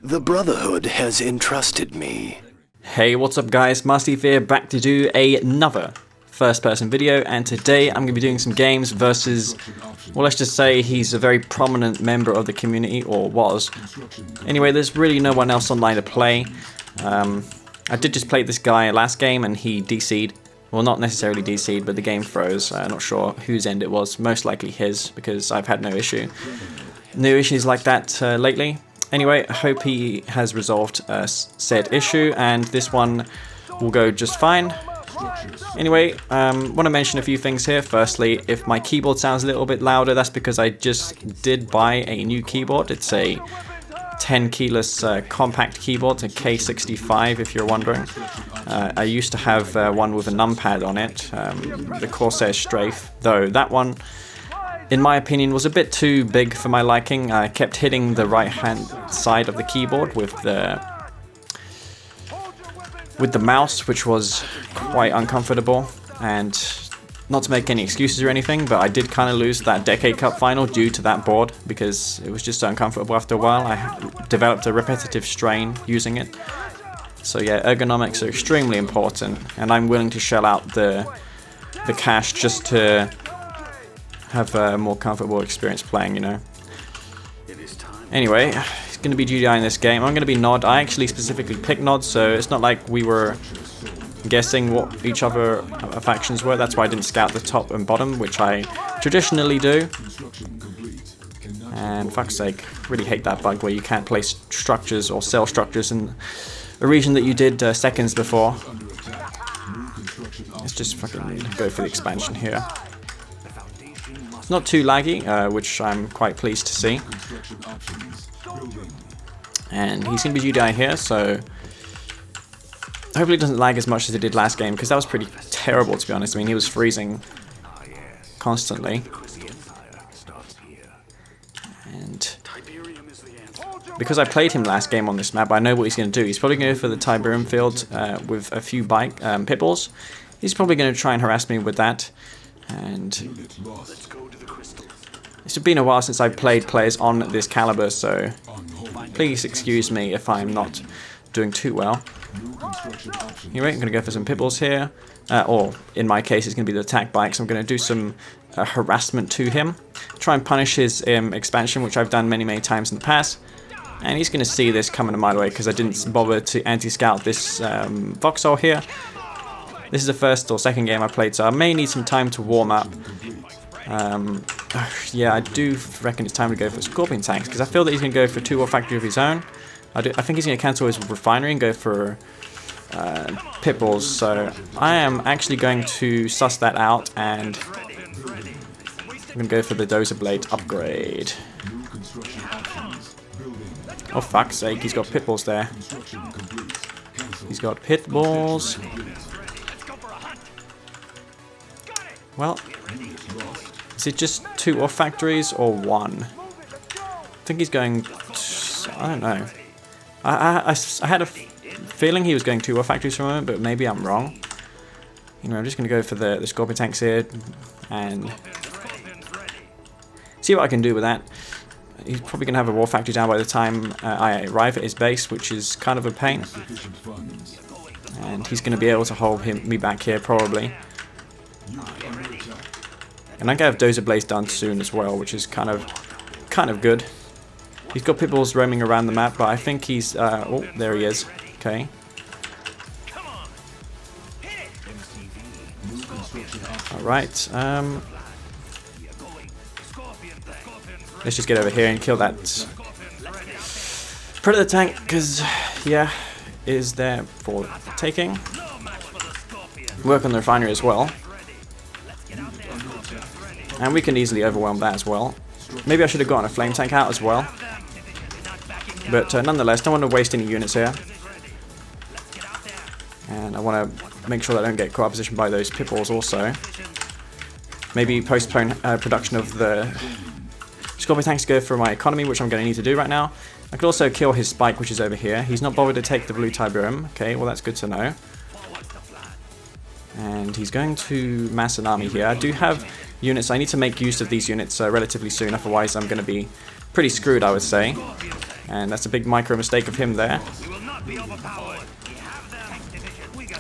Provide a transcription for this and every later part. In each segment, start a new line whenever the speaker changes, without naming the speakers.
The Brotherhood has entrusted me.
Hey, what's up guys, Master here, back to do another first-person video, and today I'm going to be doing some games versus, well, let's just say he's a very prominent member of the community, or was. Anyway, there's really no one else online to play. I did just play this guy last game and he DC'd. Well, not necessarily DC'd, but the game froze. I'm not sure whose end it was, most likely his, because I've had no issues like that lately. Anyway, I hope he has resolved said issue, and this one will go just fine. Anyway, want to mention a few things here. Firstly, if my keyboard sounds a little bit louder, that's because I just did buy a new keyboard. It's a 10 keyless compact keyboard, a K65 if you're wondering. I used to have one with a numpad on it, the Corsair Strafe, though that one, in my opinion, was a bit too big for my liking. I kept hitting the right hand side of the keyboard with the mouse, which was quite uncomfortable. And not to make any excuses or anything, but I did kind of lose that Decade Cup final due to that board because it was just so uncomfortable after a while. I developed a repetitive strain using it. So yeah, ergonomics are extremely important, and I'm willing to shell out the cash just to have a more comfortable experience playing, you know. Anyway, he's going to be GDI in this game. I'm going to be Nod. I actually specifically picked Nod, so it's not like we were guessing what each other factions were. That's why I didn't scout the top and bottom, which I traditionally do. And fuck's sake, really hate that bug where you can't place structures or cell structures in a region that you did seconds before. Let's just fucking go for the expansion here. It's not too laggy, which I'm quite pleased to see. And he's going to be GDI here, so hopefully it doesn't lag as much as it did last game, because that was pretty terrible, to be honest. I mean, he was freezing constantly. And because I played him last game on this map, I know what he's going to do. He's probably going to go for the Tiberium field with a few pit balls. He's probably going to try and harass me with that. And it's been a while since I've played players on this caliber, so please excuse me if I'm not doing too well. Anyway, I'm going to go for some pit balls here. Or, in my case, it's going to be the attack bikes. I'm going to do some harassment to him. Try and punish his expansion, which I've done many times in the past. And he's going to see this coming a mile away because I didn't bother to anti-scout this Vauxhall here. This is the first or second game I played, so I may need some time to warm up. Yeah, I do reckon it's time to go for Scorpion tanks, because I feel that he's going to go for 2 war factory of his own. I think he's going to cancel his refinery and go for pit balls, so I am actually going to suss that out, and I'm going to go for the Dozer Blade upgrade. Oh fuck's sake, he's got pit balls there. He's got pit balls. Well, is it just 2 war factories or 1? I think he's going I don't know. I had a feeling he was going 2 war factories for a moment, but maybe I'm wrong. You know, I'm just going to go for the Scorpion tanks here and see what I can do with that. He's probably going to have a war factory down by the time I arrive at his base, which is kind of a pain. And he's going to be able to hold me back here probably. And I'm going to have Dozer Blades done soon as well, which is kind of good. He's got pit balls roaming around the map, but I think he's... oh, there he is. Okay. Alright. Let's just get over here and kill that Predator tank, because, yeah, it is there for taking. Work on the refinery as well. And we can easily overwhelm that as well. Maybe I should have gotten a flame tank out as well. But nonetheless, don't want to waste any units here. And I want to make sure that I don't get caught positioned by those pit balls also. Maybe postpone production of the Scorpion tanks to go for my economy, which I'm going to need to do right now. I could also kill his spike, which is over here. He's not bothered to take the blue Tiberium. Okay, well that's good to know. And he's going to mass an army here. I do have units. I need to make use of these units relatively soon, otherwise I'm going to be pretty screwed, I would say. And that's a big micro mistake of him there.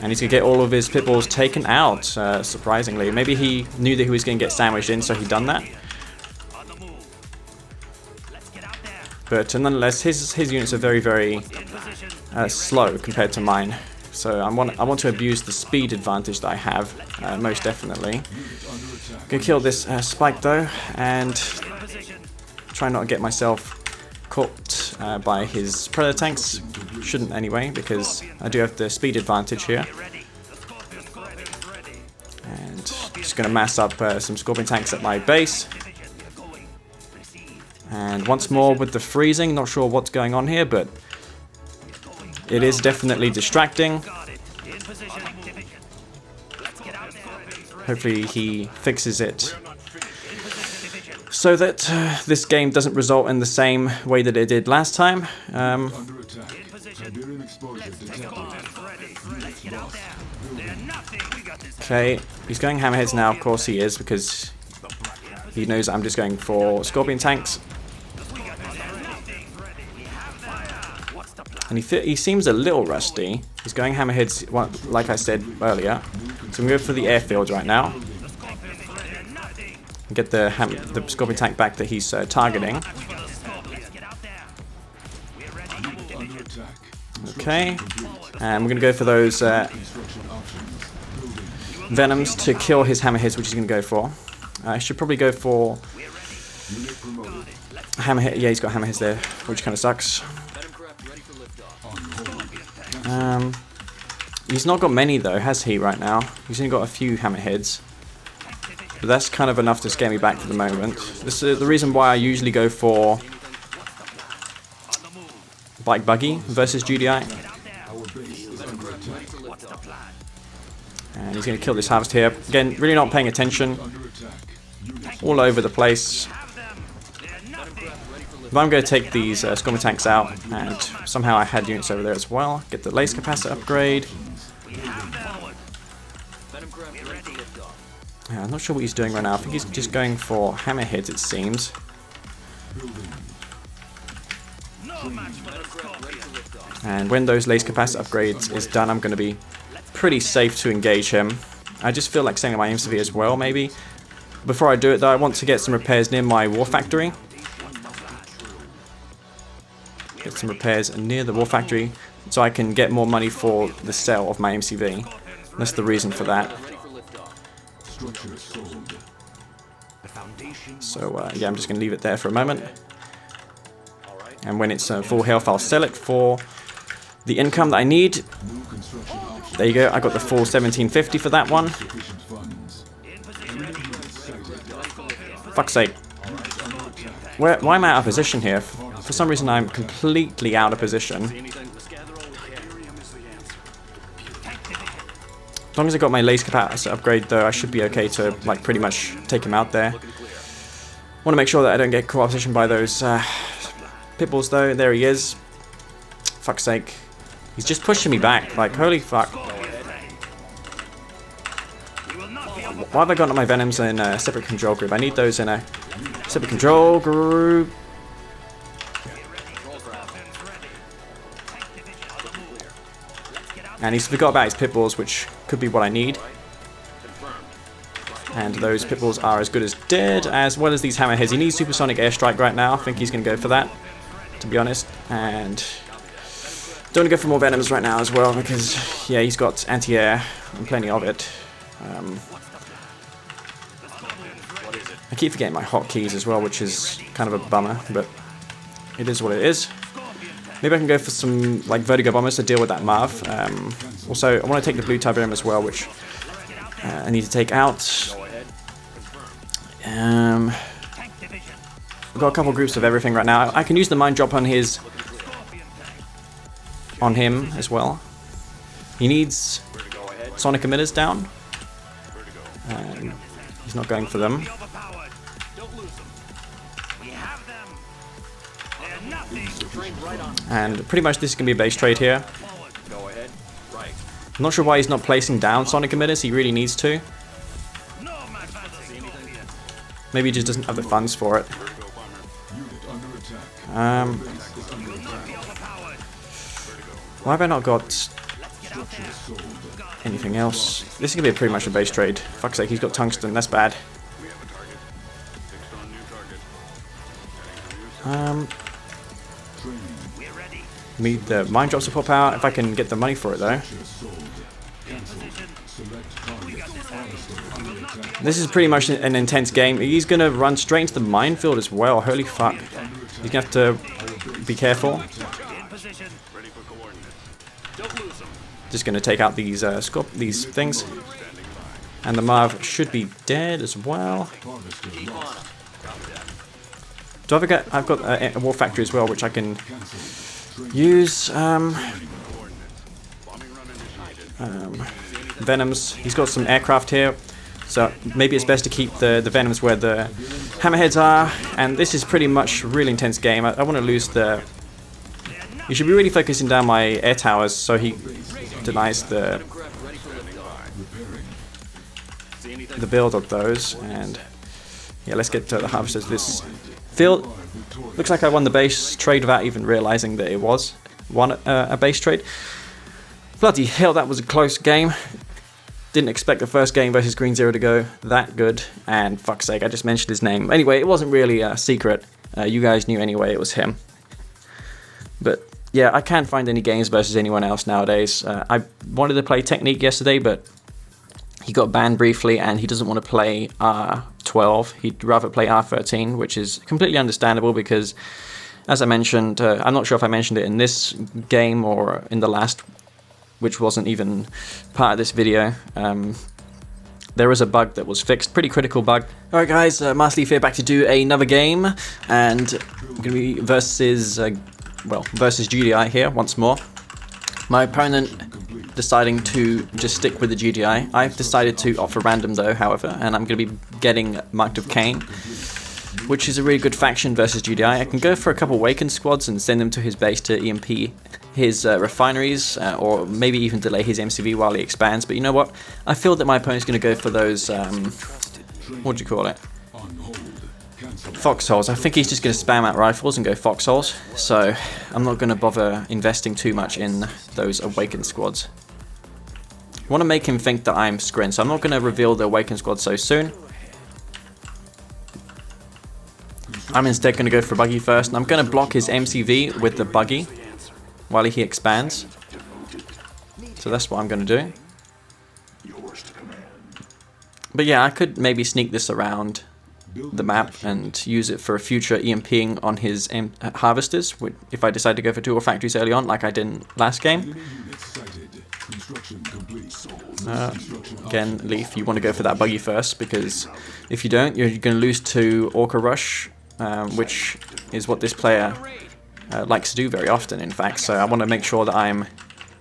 And he's going to get all of his pit bulls taken out, surprisingly. Maybe he knew that he was going to get sandwiched in, so he done that. But nonetheless, his units are very, very slow compared to mine. So I want to abuse the speed advantage that I have, most definitely. Gonna kill this spike though, and try not to get myself caught by his predator tanks. Shouldn't anyway, because I do have the speed advantage here. And just gonna mass up some scorpion tanks at my base. And once more with the freezing, not sure what's going on here, but it is definitely distracting. Hopefully he fixes it so that this game doesn't result in the same way that it did last time. Okay, he's going hammerheads now, of course he is, because he knows I'm just going for scorpion tanks. And he seems a little rusty. He's going hammerheads, like I said earlier. So I'm going to go for the airfield right now. And get the scorpion tank back that he's targeting. Okay. And we're going to go for those venoms to kill his hammerheads, which he's going to go for. I should probably go for hammerhead. Yeah, he's got hammerheads there, which kind of sucks. He's not got many though, has he, right now? He's only got a few hammerheads. But that's kind of enough to scare me back for the moment. This is the reason why I usually go for bike buggy versus GDI. And he's going to kill this harvest here. Again, really not paying attention. All over the place. But I'm going to take these scorpion tanks out, and somehow I had units over there as well. Get the laser capacitor upgrade. Yeah, I'm not sure what he's doing right now. I think he's just going for hammerheads, it seems. And when those laser capacitor upgrades is done, I'm going to be pretty safe to engage him. I just feel like sending my MCV as well, maybe. Before I do it though, I want to get some repairs near my war factory. Get some repairs near the war factory so I can get more money for the sale of my MCV. That's the reason for that. So yeah, I'm just going to leave it there for a moment. And when it's full health, I'll sell it for the income that I need. There you go, I got the full 1750 for that one. Fuck's sake. Why am I out of position here? For some reason I'm completely out of position. As long as I got my laser capacitor upgrade though, I should be okay to like pretty much take him out there. Want to make sure that I don't get caught position by those pitbulls though. There he is. Fuck's sake. He's just pushing me back, like holy fuck. Why have I got my venoms in a separate control group? I need those in a separate control group. And he's forgot about his pitbulls, which could be what I need. And those pitbulls are as good as dead, as well as these hammerheads. He needs supersonic airstrike right now. I think he's going to go for that, to be honest. And don't want to go for more venoms right now as well, because yeah, he's got anti-air and plenty of it. I keep forgetting my hotkeys as well, which is kind of a bummer, but it is what it is. Maybe I can go for some like vertigo bombers to deal with that Marv. Also, I want to take the blue Tiberium as well, which I need to take out. I've got a couple groups of everything right now. I can use the mine drop on him as well. He needs sonic emitters down. He's not going for them. And pretty much this is going to be a base trade here. I'm not sure why he's not placing down sonic emitters. He really needs to. Maybe he just doesn't have the funds for it. Why have I not got anything else? This is going to be pretty much a base trade. Fuck's sake, he's got tungsten, that's bad. Need the mine drops to pop out, if I can get the money for it though. This is pretty much an intense game. He's going to run straight into the minefield as well, holy fuck. He's going to have to be careful. Just going to take out these these things. And the Marv should be dead as well. Do I ever get... I've got a war factory as well, which I can use. Venoms. He's got some aircraft here. So maybe it's best to keep the Venoms where the Hammerheads are. And this is pretty much a really intense game. I want to lose the... You should be really focusing down my air towers so he denies the build of those. And yeah, let's get to the harvesters. This field looks like I won the base trade without even realizing that it was a base trade. Bloody hell, that was a close game. Didn't expect the first game versus Green Zero to go that good. And fuck's sake, I just mentioned his name. Anyway, it wasn't really a secret. You guys knew anyway, it was him. But yeah, I can't find any games versus anyone else nowadays. I wanted to play Technique yesterday, but he got banned briefly and he doesn't want to play R12. He'd rather play R13, which is completely understandable because, as I mentioned, I'm not sure if I mentioned it in this game or in the last, which wasn't even part of this video. There is a bug that was fixed, pretty critical bug. Alright guys, Master Leaf here back to do another game, and I'm going to be versus GDI here once more. My opponent deciding to just stick with the GDI. I've decided to opt for random though, however, and I'm going to be getting Marked of Kane, which is a really good faction versus GDI. I can go for a couple Waken squads and send them to his base to EMP his refineries, or maybe even delay his MCV while he expands. But you know what? I feel that my opponent's going to go for those, what do you call it? Foxholes. I think he's just going to spam out rifles and go foxholes. So I'm not going to bother investing too much in those Awakened squads. I want to make him think that I'm Skrin, so I'm not going to reveal the Awakened squad so soon. I'm instead going to go for Buggy first, and I'm going to block his MCV with the Buggy while he expands. So that's what I'm going to do. But yeah, I could maybe sneak this around the map and use it for a future EMPing on his harvesters if I decide to go for 2 war factories early on like I did last game. Again, Leaf, you want to go for that Buggy first, because if you don't, you're going to lose to Orca Rush, which is what this player likes to do very often, in fact. So I want to make sure that I'm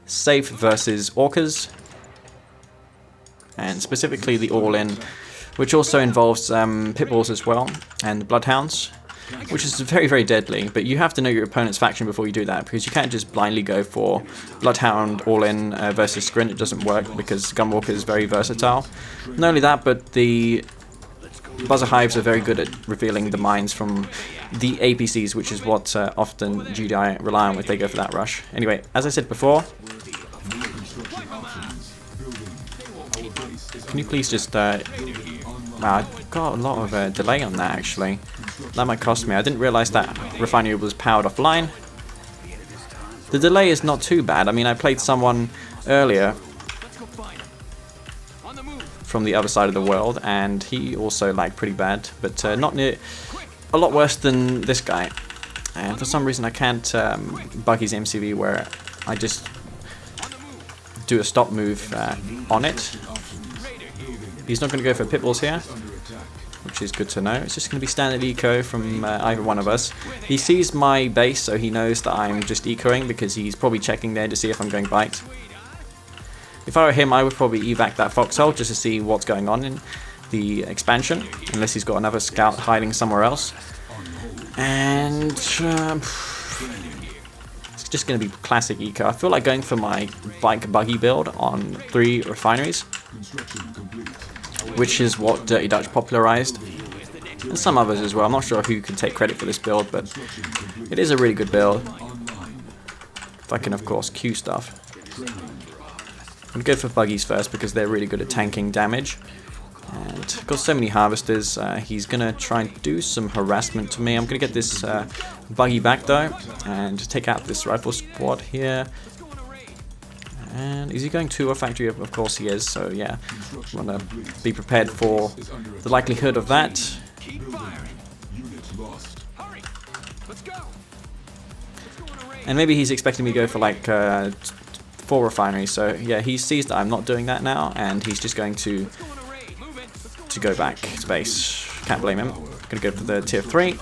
safe versus Orcas, and specifically the All-In, which also involves Pitbulls as well, and the Bloodhounds, which is very, very deadly. But you have to know your opponent's faction before you do that, because you can't just blindly go for Bloodhound All-In versus Skrin. It doesn't work, because Gunwalker is very versatile. Not only that, but the Buzzer Hives are very good at revealing the mines from the APCs, which is what often GDI rely on if they go for that rush. Anyway, as I said before, can you please just... wow, I got a lot of delay on that, actually. That might cost me. I didn't realize that refinery was powered offline. The delay is not too bad. I mean, I played someone earlier from the other side of the world, and he also lagged pretty bad, but not near, a lot worse than this guy. And for some reason I can't bug his MCV where I just do a stop move on it. He's not going to go for Pitbulls here, which is good to know. It's just going to be standard eco from either one of us. He sees my base, so he knows that I'm just ecoing, because he's probably checking there to see if I'm going bite. If I were him, I would probably evac that foxhole just to see what's going on in the expansion, unless he's got another scout hiding somewhere else. And it's just going to be classic eco. I feel like going for my bike buggy build on 3 refineries, which is what Dirty Dutch popularized. and some others as well. I'm not sure who can take credit for this build, but it is a really good build. If I can, of course, Q stuff. I'm going to go for buggies first because they're really good at tanking damage. And got so many harvesters, he's going to try and do some harassment to me. I'm going to get this buggy back though, and take out this rifle squad here. And is he going to a factory? Of course he is, so yeah, I want to be prepared for the likelihood of that. And maybe he's expecting me to go for like 4 refineries, so yeah, he sees that I'm not doing that now, and he's just going to go back to base. Can't blame him. Gonna go for the tier 3.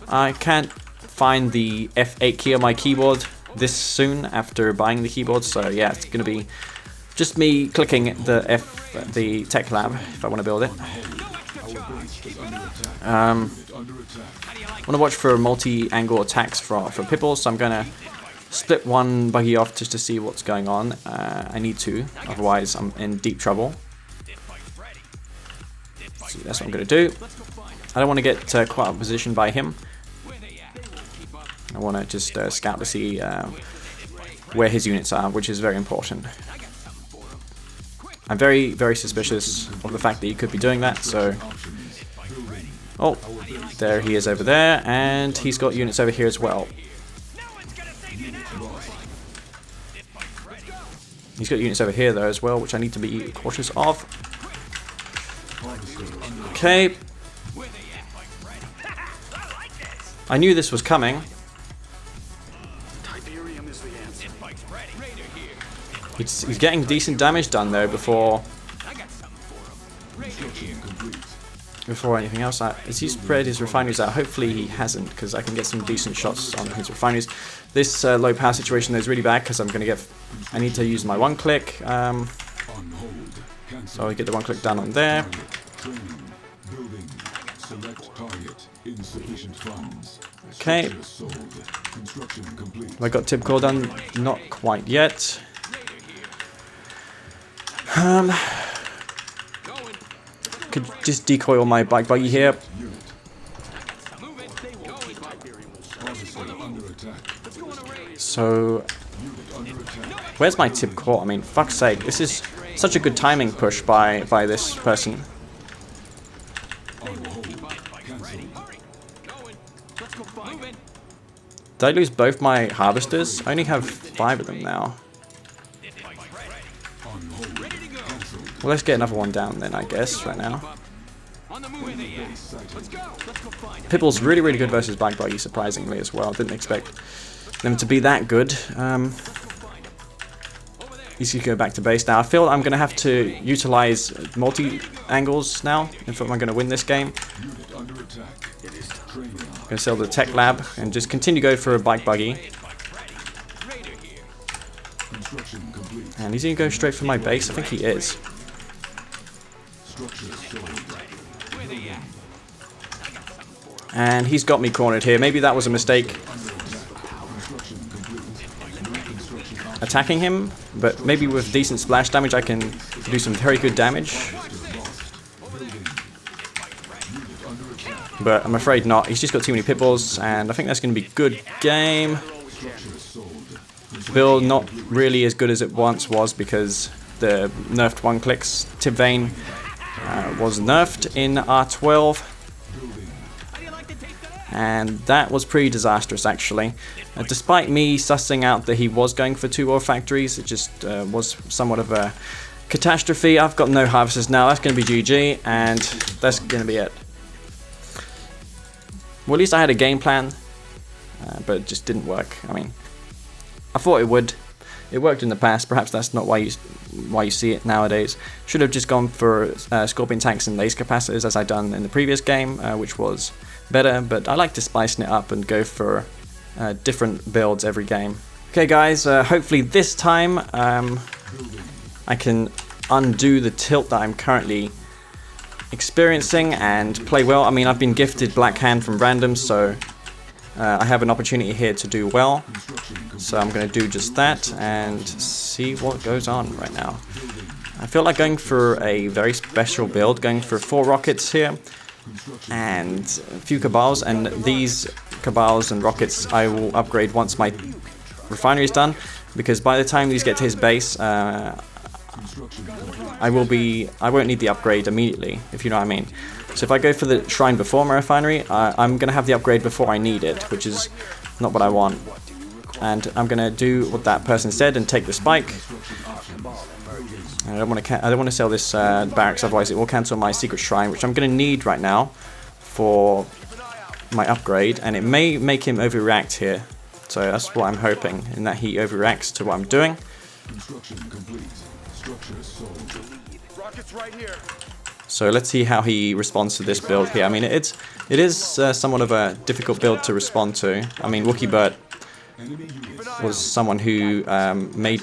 I can't find the F8 key on my keyboard this soon after buying the keyboard, so yeah, it's gonna be just me clicking the tech lab if I want to build it. I want to watch for multi-angle attacks for pipples, so I'm gonna split one buggy off just to see what's going on. I need to, otherwise I'm in deep trouble. So that's what I'm going to do. I don't want to get caught out of position by him. I want to just scout to see where his units are, which is very important. I'm very, very suspicious of the fact that he could be doing that, so... Oh, there he is over there, and he's got units over here as well. He's got units over here though as well, which I need to be cautious of. Okay. I knew this was coming. He's getting decent damage done though before anything else. Has he spread his refineries out? Hopefully he hasn't, because I can get some decent shots on his refineries. This low power situation is really bad because I need to use my one click. So I get the one click done on there. Okay. Have I got tip core done? Not quite yet. Could just decoy all my bike buggy here. So, where's my tip core? I mean, fuck's sake, this is such a good timing push by this person. Did I lose both my harvesters? I only have 5 of them now. Well, let's get another one down then, I guess, right now. Pipple's really, really good versus bike buggy, surprisingly, as well. Didn't expect them to be that good. He's going to go back to base now. I feel I'm going to have to utilize multi-angles now if I'm going to win this game. I'm going to sell the tech lab and just continue to go for a bike buggy. And he's going to go straight for my base. I think he is. And he's got me cornered here. Maybe that was a mistake attacking him, but maybe with decent splash damage I can do some very good damage. But I'm afraid not. He's just got too many pitballs, and I think that's going to be a good game. Build not really as good as it once was because the nerfed one clicks. Tip Vane was nerfed in R12. And that was pretty disastrous, actually. Despite me sussing out that he was going for 2 ore factories, it just was somewhat of a catastrophe. I've got no harvesters now. That's going to be GG, and that's going to be it. Well, at least I had a game plan, but it just didn't work. I mean, I thought it would. It worked in the past. Perhaps that's not why you see it nowadays. Should have just gone for Scorpion tanks and laser capacitors as I done in the previous game, which was better. But I like to spice it up and go for different builds every game. Okay, guys. Hopefully this time I can undo the tilt that I'm currently experiencing and play well. I mean, I've been gifted Black Hand from random, so I have an opportunity here to do well. So I'm going to do just that and see what goes on right now. I feel like going for a very special build, going for 4 rockets here. and a few cabals, and these cabals and rockets I will upgrade once my refinery is done, because by the time these get to his base, I won't need the upgrade immediately, if you know what I mean. So if I go for the shrine before my refinery, I'm going to have the upgrade before I need it, which is not what I want. And I'm going to do what that person said and take the spike. I don't want to sell this barracks, otherwise it will cancel my secret shrine, which I'm going to need right now for my upgrade, and it may make him overreact here. So that's what I'm hoping, in that he overreacts to what I'm doing. So let's see how he responds to this build here. I mean, it is somewhat of a difficult build to respond to. I mean, WookieBert was someone who made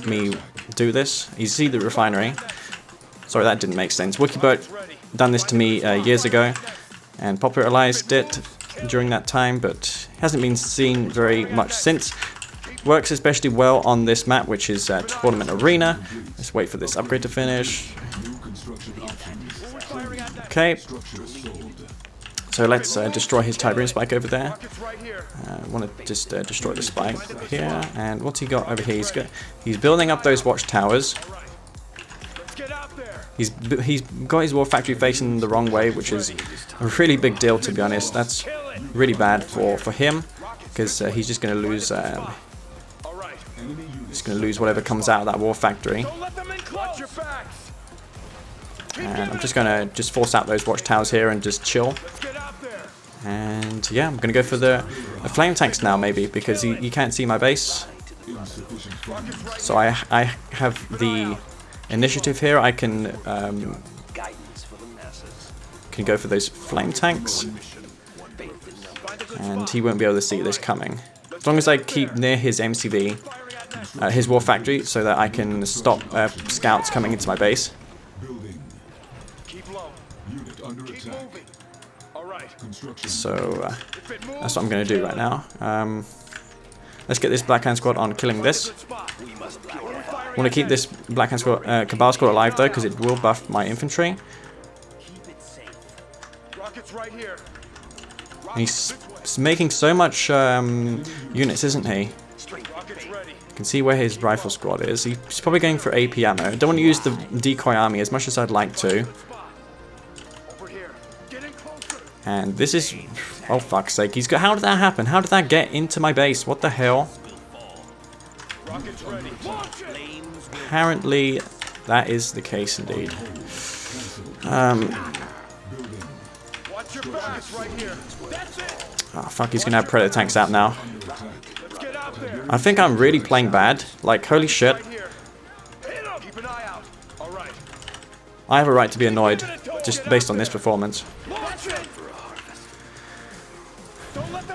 me do this. You see the refinery. Sorry, that didn't make sense. WookieBert done this to me years ago and popularized it during that time, but hasn't been seen very much since. Works especially well on this map, which is Tournament Arena. Let's wait for this upgrade to finish. Okay. So let's destroy his Tiberium spike over there. I want to just destroy the spike here. And what's he got over here? He's building up those watchtowers. He's got his war factory facing the wrong way, which is a really big deal, to be honest. That's really bad for him, because he's just going to lose. He's going to lose whatever comes out of that war factory. And I'm just going to force out those watchtowers here and just chill. And yeah, I'm going to go for the flame tanks now, maybe, because you can't see my base. So I have the initiative here. I can go for those flame tanks, and he won't be able to see this coming. As long as I keep near his MCV, his war factory, so that I can stop scouts coming into my base. So that's what I'm going to do right now. Let's get this Blackhand squad on killing this. I want to keep this Blackhand squad, Cabal squad alive though, because it will buff my infantry. And he's making so much units, isn't he? You can see where his rifle squad is. He's probably going for AP ammo. I don't want to use the decoy army as much as I'd like to. And this is... oh, fuck's sake. He's got... how did that happen? How did that get into my base? What the hell? Apparently, that is the case indeed. Oh, fuck. He's going to have Predator tanks out now. I think I'm really playing bad. Like, holy shit. I have a right to be annoyed, just based on this performance.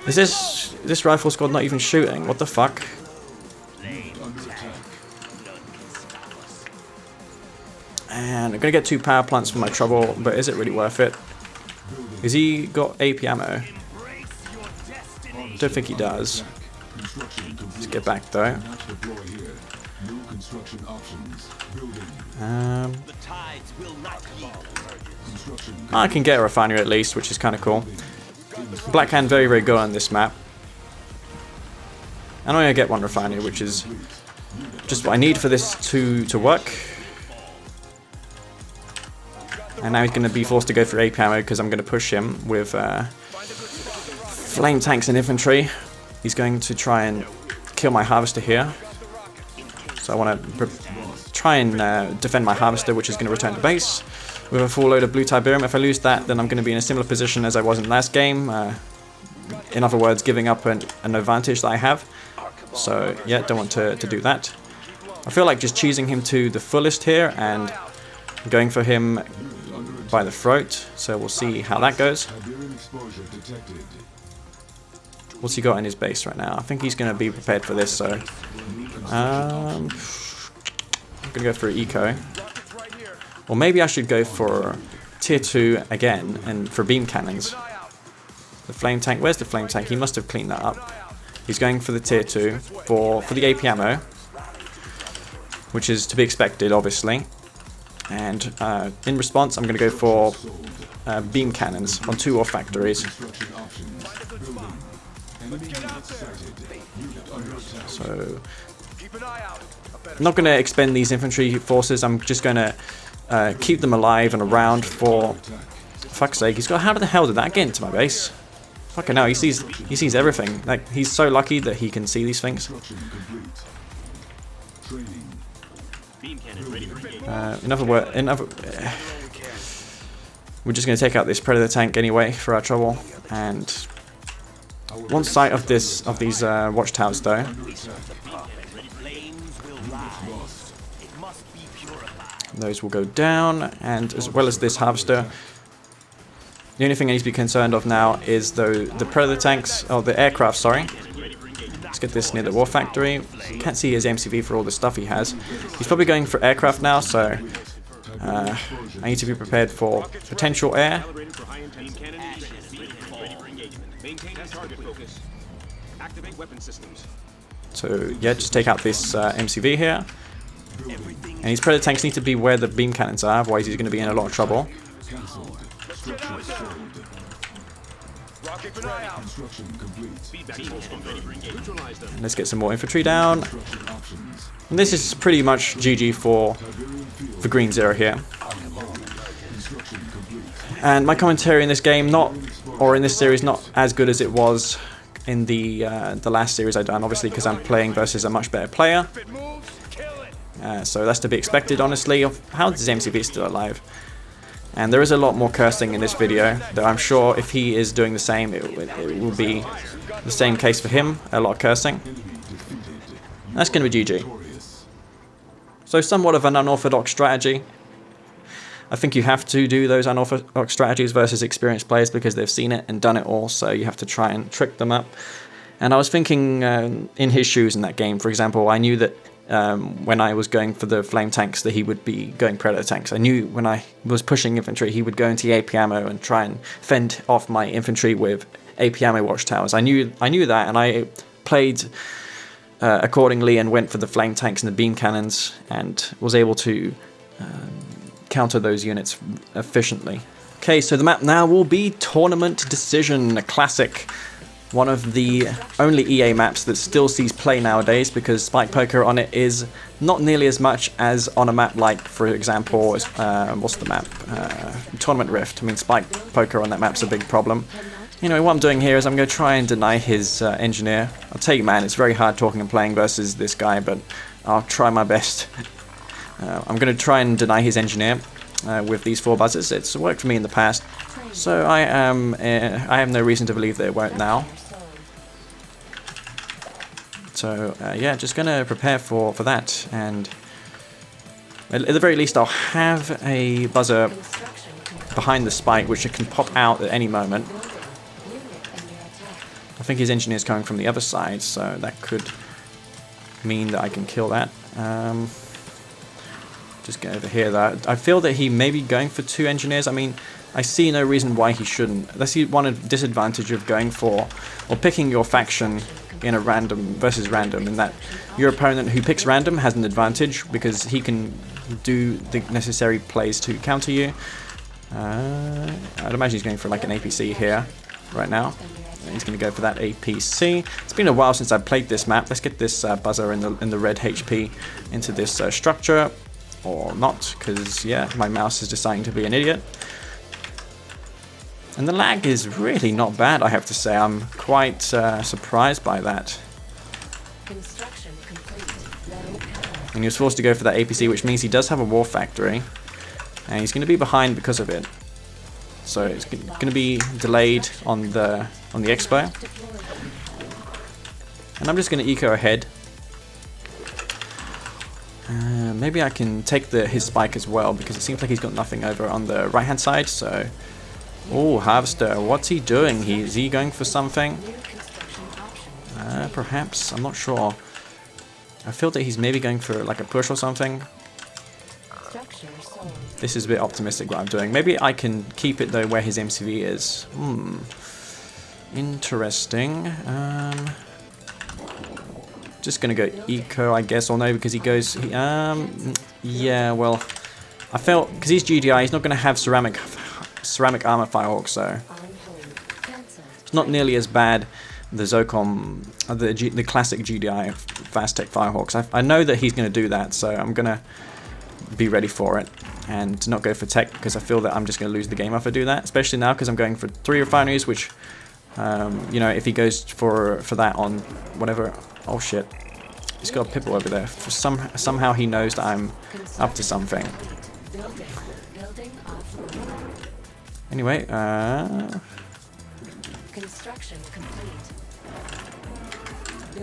Is this rifle squad not even shooting? What the fuck? And I'm gonna get 2 power plants for my trouble, but is it really worth it? Has he got AP ammo? Don't think he does. Let's get back though. I can get a refinery at least, which is kind of cool. Blackhand very, very good on this map. And I'm going to get 1 refinery, which is just what I need for this to work. And now he's going to be forced to go for AP ammo, because I'm going to push him with flame tanks and infantry. He's going to try and kill my harvester here. So I want to try and defend my harvester, which is going to return to base with a full load of blue Tiberium. If I lose that, then I'm going to be in a similar position as I was in the last game. In other words, giving up an advantage that I have. So yeah, don't want to do that. I feel like just cheesing him to the fullest here and going for him by the throat. So we'll see how that goes. What's he got in his base right now? I think he's going to be prepared for this, so... I'm going to go for eco. Or maybe I should go for tier 2 again, and for beam cannons. The flame tank, where's the flame tank? He must have cleaned that up. He's going for the tier 2 for the AP ammo, which is to be expected, obviously. And in response, I'm going to go for beam cannons on 2 factories. So I'm not going to expend these infantry forces. I'm just going to keep them alive and around for fuck's sake. How the hell did that get into my base? Fucking hell, he sees everything. Like, he's so lucky that he can see these things. We're just going to take out this Predator tank anyway for our trouble, and want sight of these watchtowers though. Those will go down, and as well as this harvester. The only thing I need to be concerned of now is the Predator tanks, or the aircraft, sorry. Let's get this near the war factory. Can't see his MCV for all the stuff he has. He's probably going for aircraft now, so I need to be prepared for potential air. So yeah, just take out this MCV here. And his Predator tanks need to be where the beam cannons are, otherwise he's going to be in a lot of trouble. And let's get some more infantry down. And this is pretty much GG for Green Zero here. And my commentary in this game, in this series, not as good as it was in the last series I've done, obviously because I'm playing versus a much better player. So that's to be expected, honestly. How is MCV still alive? And there is a lot more cursing in this video, though I'm sure if he is doing the same, it will be the same case for him, a lot of cursing. That's going to be GG. So somewhat of an unorthodox strategy. I think you have to do those unorthodox strategies versus experienced players because they've seen it and done it all, so you have to try and trick them up. And I was thinking in his shoes in that game, for example, I knew that when I was going for the flame tanks that he would be going Predator tanks. I knew when I was pushing infantry he would go into AP ammo and try and fend off my infantry with AP ammo watchtowers. I knew that, and I played accordingly and went for the flame tanks and the beam cannons and was able to counter those units efficiently. Okay, so the map now will be Tournament Decision, a classic. One of the only EA maps that still sees play nowadays, because spike poker on it is not nearly as much as on a map like, for example, what's the map? Tournament Rift. I mean, spike poker on that map's a big problem. Anyway, what I'm doing here is I'm going to try and deny his engineer. I'll tell you, man, it's very hard talking and playing versus this guy, but I'll try my best. I'm going to try and deny his engineer with these 4 buzzers. It's worked for me in the past, so I have no reason to believe that it won't now. So yeah, just gonna prepare for that, and at the very least I'll have a buzzer behind the spike which it can pop out at any moment. I think his engineer's coming from the other side, so that could mean that I can kill that. Just get over here though. I feel that he may be going for 2 engineers. I mean, I see no reason why he shouldn't. That's the one disadvantage of going for, or picking your faction in a random versus random, in that your opponent who picks random has an advantage because he can do the necessary plays to counter you. I'd imagine he's going for like an APC here right now. He's going to go for that APC. It's been a while since I played this map. Let's get this buzzer in the red HP into this structure, or not, because yeah, my mouse is deciding to be an idiot. And the lag is really not bad, I have to say. I'm quite surprised by that. And he was forced to go for that APC, which means he does have a war factory. And he's going to be behind because of it. So it's going to be delayed on the expo. And I'm just going to eco ahead. Maybe I can take his spike as well, because it seems like he's got nothing over on the right hand side, so... Oh, Harvester, what's he doing? Is he going for something? Perhaps, I'm not sure. I feel that he's maybe going for like a push or something. This is a bit optimistic what I'm doing. Maybe I can keep it though where his MCV is. Interesting. Just gonna go eco, I guess, or no, because he goes... yeah, well, I felt, because he's GDI, he's not gonna have ceramic ceramic armor firehawk, so it's not nearly as bad. The Zocom, the classic GDI fast tech firehawks. I know that he's going to do that, so I'm going to be ready for it and not go for tech, because I feel that I'm just going to lose the game if I do that, especially now because I'm going for 3 refineries, which, you know, if he goes for that on whatever. Oh shit, he's got a Pipple over there. Somehow he knows that I'm up to something. Anyway, I'm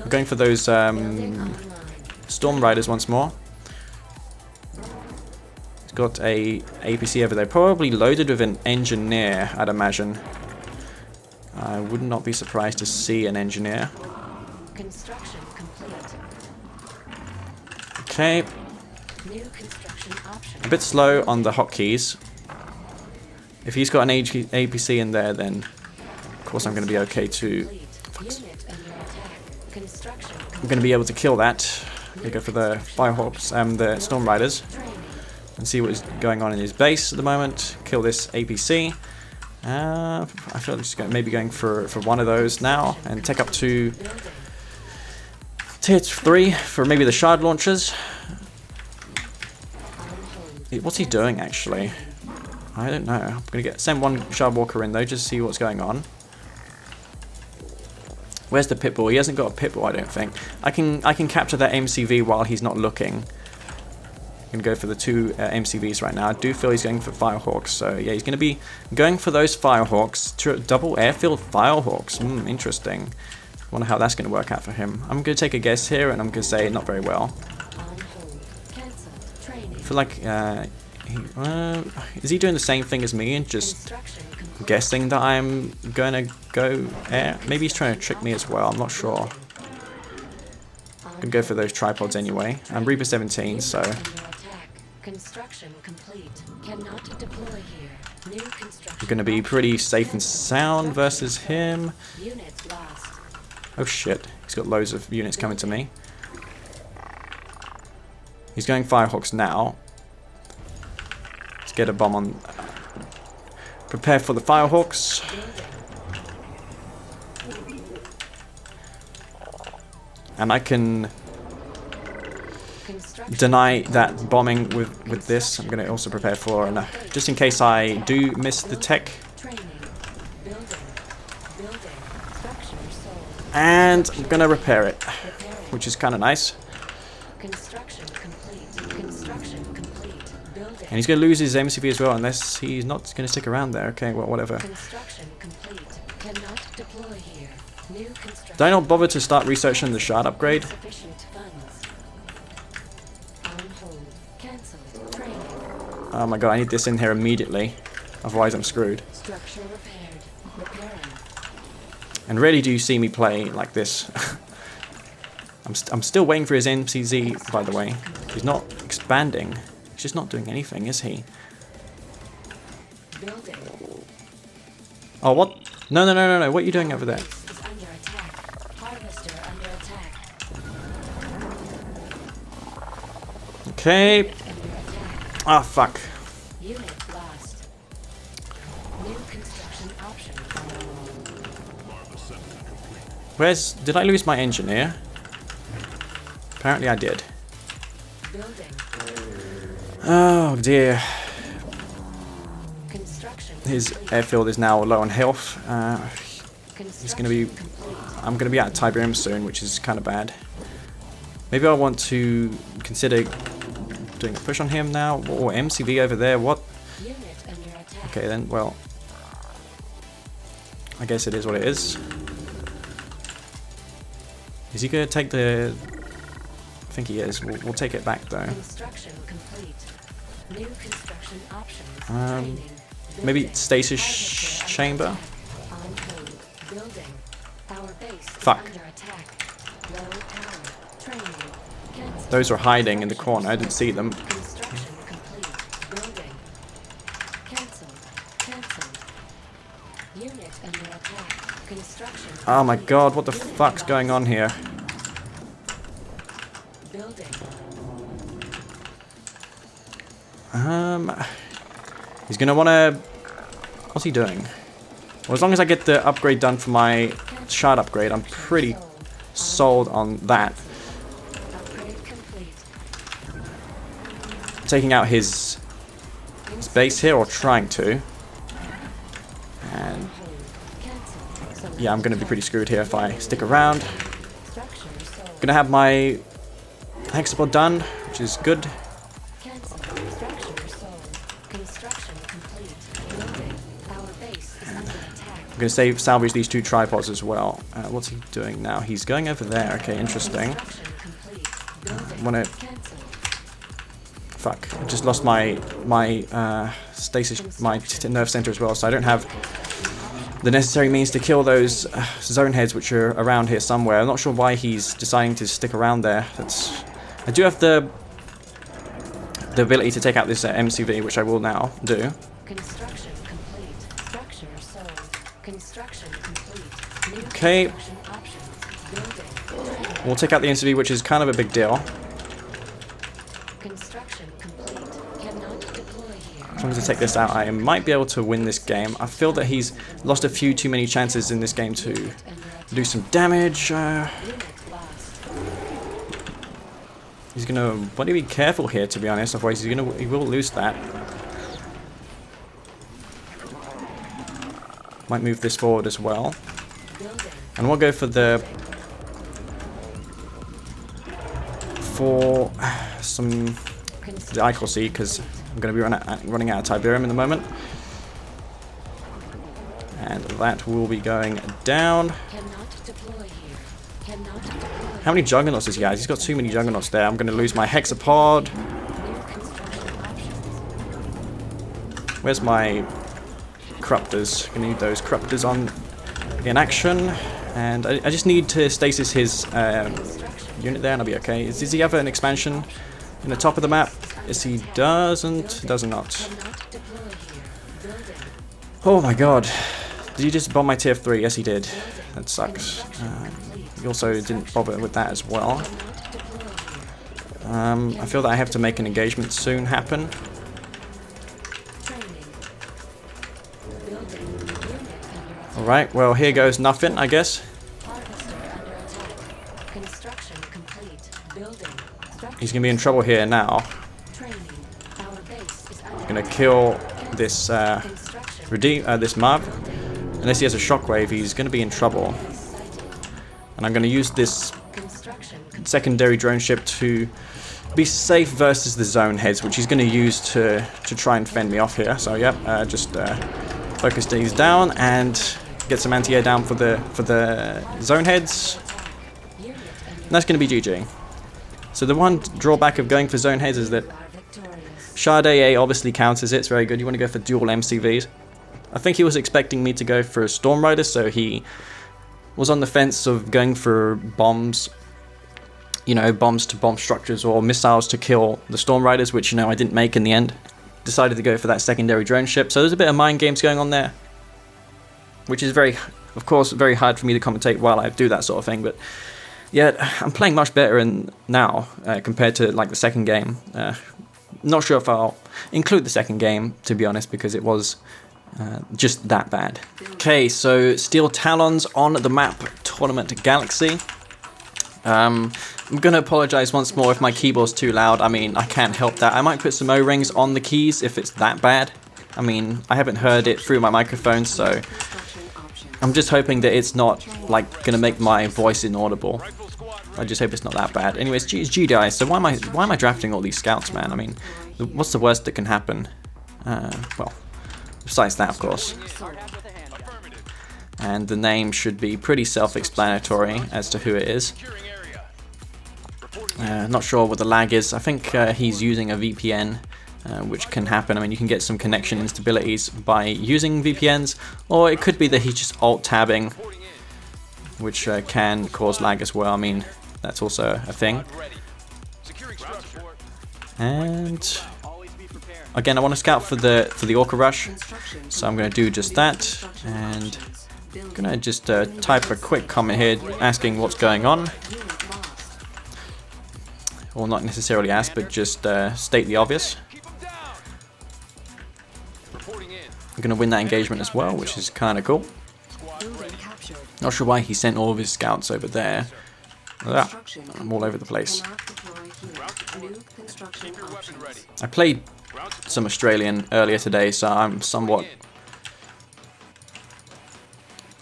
going for those Storm Riders once more. He's got a APC over there, probably loaded with an engineer, I'd imagine. I would not be surprised to see an engineer.
Construction complete.
Okay.
New construction option.
A bit slow on the hotkeys. If he's got an APC in there, then of course I'm going to be okay too. I'm going to be able to kill that. We go for the Firehawks and the Storm Riders and see what's going on in his base at the moment. Kill this APC. I feel like just maybe going for one of those now and take up to tier 3 for maybe the shard launchers. What's he doing actually? I don't know. I'm gonna send one shard walker in though, just to see what's going on. Where's the Pitbull? He hasn't got a Pitbull, I don't think. I can capture that MCV while he's not looking. I'm gonna go for the 2 MCVs right now. I do feel he's going for Firehawks, so yeah, he's gonna be going for those Firehawks. Double airfield Firehawks. Interesting. Wonder how that's gonna work out for him. I'm gonna take a guess here, and I'm gonna say not very well. I feel like is he doing the same thing as me and just guessing that I'm gonna go air? Maybe he's trying to trick me as well. I'm not sure. I'm gonna go for those tripods anyway. I'm Reaper 17, so.
Construction complete. Cannot deploy here. New construction.
I'm gonna be pretty safe and sound versus him.
Units lost.
Oh shit, he's got loads of units coming to me. He's going Firehawks now. Let's get a bomb on. Prepare for the Firehawks. And I can deny that bombing with this. I'm going to also prepare for, just in case I do miss the tech. And I'm going to repair it, which is kind of nice. And he's going to lose his MCV as well, unless he's not going to stick around there. Okay, well, whatever. Did I not bother to start researching the shard upgrade? Oh my god, I need this in here immediately. Otherwise I'm screwed. And rarely do you see me play like this. I'm still waiting for his MCZ, by the way. He's not expanding. He's just not doing anything, is he? Oh, what? No. What are you doing over there? Okay. Ah, fuck. Did I lose my engineer? Apparently I did. Oh dear. His airfield is now low on health. He's gonna be. I'm gonna be out of Tiberium soon, which is kind of bad. Maybe I want to consider doing a push on him now. Or MCV over there. What? Okay then. Well, I guess it is what it is. Is he gonna take the? I think he is. We'll take it back though.
New construction options.
Maybe stasis chamber. Fuck. Those are hiding in the corner. I didn't see them. Oh my god, what the fuck's going on here? He's gonna wanna What's he doing? Well, as long as I get the upgrade done for my shard upgrade, I'm pretty sold on that.
Upgrade complete.
Taking out his base here, or trying to. And
Cancel.
yeah, I'm going to be pretty screwed here if I stick around.
Structure sold.
Going to have my hexapod done, which is good.
Cancel. Structure sold. Construction complete. Building. Our base is under attack.
I'm going to salvage these 2 tripods as well. What's he doing now? He's going over there. Okay, interesting.
Construction complete. Building.
I want to...
Cancel.
Fuck, I just lost my stasis, my nerve center as well, so I don't have the necessary means to kill those zone heads which are around here somewhere. I'm not sure why he's deciding to stick around there. I do have the ability to take out this MCV, which I will now do.
Construction complete. Structure sold. Construction complete. New
Okay.
construction options. Building.
We'll take out the MCV, which is kind of a big deal.
Construction complete. Cannot deploy here.
As long as I take this out, I might be able to win this game. I feel that he's lost a few too many chances in this game to do some damage.
Unit lost.
He's gonna want to be careful here, to be honest. Otherwise, he will lose that. Might move this forward as well,
Building.
and we'll go for some the Icol Seed, because I'm going to be running out of Tiberium in the moment, and that will be going down.
Cannot deploy here. Cannot deploy.
How many Juggernauts does he have? He's got too many Juggernauts there. I'm going to lose my Hexapod.
New construction options.
Where's my Corruptors? Gonna need those Corruptors on in action, and I just need to stasis his unit there, and I'll be okay. Does he have an expansion in the top of the map? Yes, he does not.
Cannot deploy here. Building.
Oh my god! Did he just bomb my tier 3? Yes, he did. That sucks. He also didn't bother with that as well.
Cannot deploy here.
I feel that I have to make an engagement soon happen.
Training. Building. Unit under attack.
Alright, well here goes nothing, I guess.
Harvester under attack. Construction complete. Building. Structure.
He's gonna be in trouble here now.
Training. Our base is under
Gonna kill this
construction.
this mob. Unless he has a shockwave, he's gonna be in trouble. And I'm gonna use this
Construction complete.
secondary drone ship to be safe versus the zone heads, which he's gonna use to try and fend me off here. So yep, just focus these down and get some anti-air down for the zone heads.
Unit
And
under
that's gonna be GG. So the one drawback of going for zone heads is that
are victorious.
Shard AA obviously counters it. It's very good. You want to go for dual MCVs. I think he was expecting me to go for a Storm Rider, so he was on the fence of going for bombs, you know, bombs to bomb structures or missiles to kill the Storm Riders, which, you know, I didn't make in the end. Decided to go for that secondary drone ship. So there's a bit of mind games going on there, which is of course, very hard for me to commentate while I do that sort of thing. But yeah, I'm playing much better now compared to like the second game. Not sure if I'll include the second game, to be honest, because it was just that bad. Okay, so Steel Talons on the map Tournament Galaxy. I'm going to apologise once more if my keyboard's too loud. I mean, I can't help that. I might put some O-rings on the keys if it's that bad. I mean, I haven't heard it through my microphone, so I'm just hoping that it's not like going to make my voice inaudible. I just hope it's not that bad. Anyways, GDI. So why am I drafting all these scouts, man? I mean, what's the worst that can happen? Well, besides that, of course. And the name should be pretty self-explanatory as to who it is. Not sure what the lag is. I think he's using a VPN, which can happen. I mean, you can get some connection instabilities by using VPNs, or it could be that he's just alt-tabbing, which can cause lag as well. I mean, that's also a thing. And again, I want to scout for the Orca Rush, so I'm going to do just that. And I'm going to just type a quick comment here asking what's going on. Well, not necessarily ask, but just state the obvious. I'm going going to win that engagement as well, which is kind of cool.
Building captured.
Not sure why he sent all of his scouts over there. Ah, I'm all over the place.
Cannot deploy here. New construction options.
I played some Australian earlier today, so I'm somewhat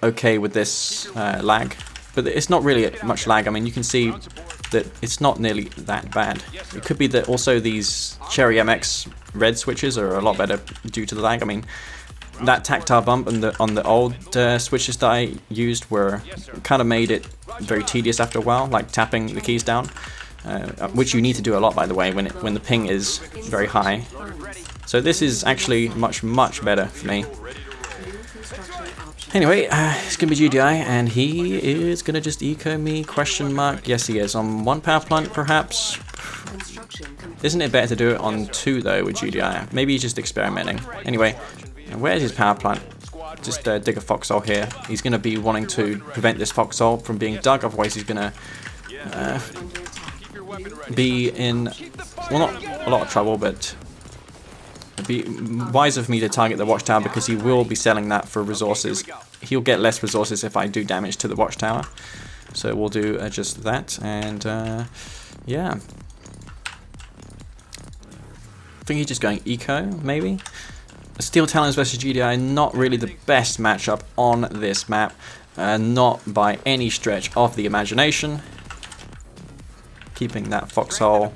okay with this lag. But it's not really much lag. I mean, you can see that it's not nearly that bad. It could be that also these Cherry MX red switches are a lot better due to the lag. I mean, that tactile bump on the old switches that I used were kind of made it very tedious after a while, like tapping the keys down, which you need to do a lot, by the way, when the ping is very high. So this is actually much better for me. Anyway, it's going to be GDI, and he is going to just eco me, question mark. Yes, he is. On 1 power plant, perhaps. Isn't it better to do it on 2, though, with GDI? Maybe he's just experimenting. Anyway, where's his power plant? Just dig a foxhole here. He's going to be wanting to prevent this foxhole from being dug, otherwise he's going to be in, well, not a lot of trouble, but it'd be wiser for me to target the watchtower, because he will be selling that for resources. He'll get less resources if I do damage to the watchtower. So we'll do just that, and yeah. I think he's just going eco, maybe? Steel Talons versus GDI, not really the best matchup on this map. Not by any stretch of the imagination. Keeping that foxhole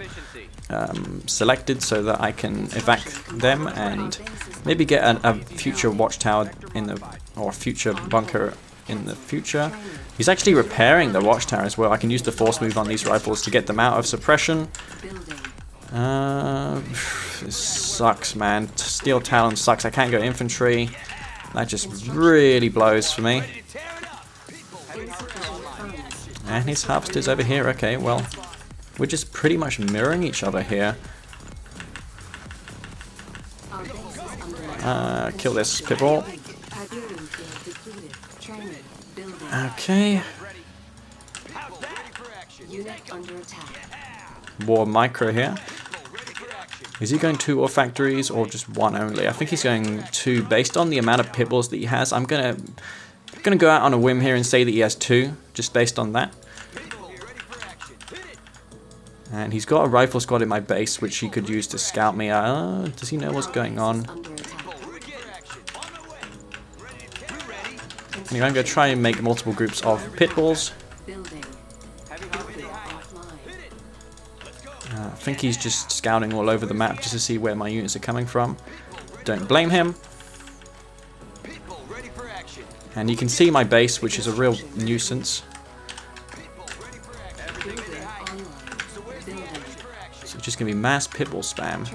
selected so that I can evac them and maybe get a future watchtower in the, or future bunker in the future. He's actually repairing the watchtower as well. I can use the force move on these rifles to get them out of suppression. This sucks, man. Steel Talon sucks. I can't go infantry. That just really blows for me. And his harvester's over here. Okay, well, we're just pretty much mirroring each other here. Kill this pitbull. Okay. War micro here. Is he going 2 or factories or just 1 only? I think he's going 2 based on the amount of pitbulls that he has. I'm gonna go out on a whim here and say that he has 2, just based on that. And he's got a rifle squad in my base, which he could use to scout me. Does he know what's going on? Anyway, I'm going to try and make multiple groups of pitbulls. I think he's just scouting all over the map just to see where my units are coming from. Don't blame him. And you can see my base, which is a real nuisance. So it's just going to be mass pitbull spam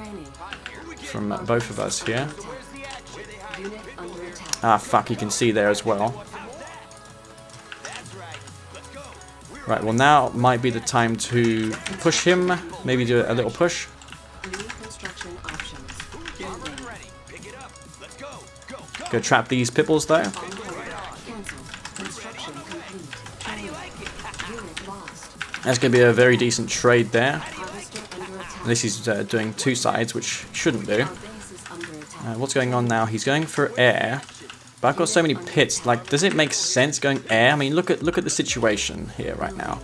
from both of us here. Ah, fuck, you can see there as well. Right, well now might be the time to push him. Maybe do a little push. Go trap these pitbulls though. That's going to be a very decent trade there. This is doing 2 sides, which shouldn't do. What's going on now? He's going for air. But I've got so many pits. Like, does it make sense going air? I mean, look at the situation here right now.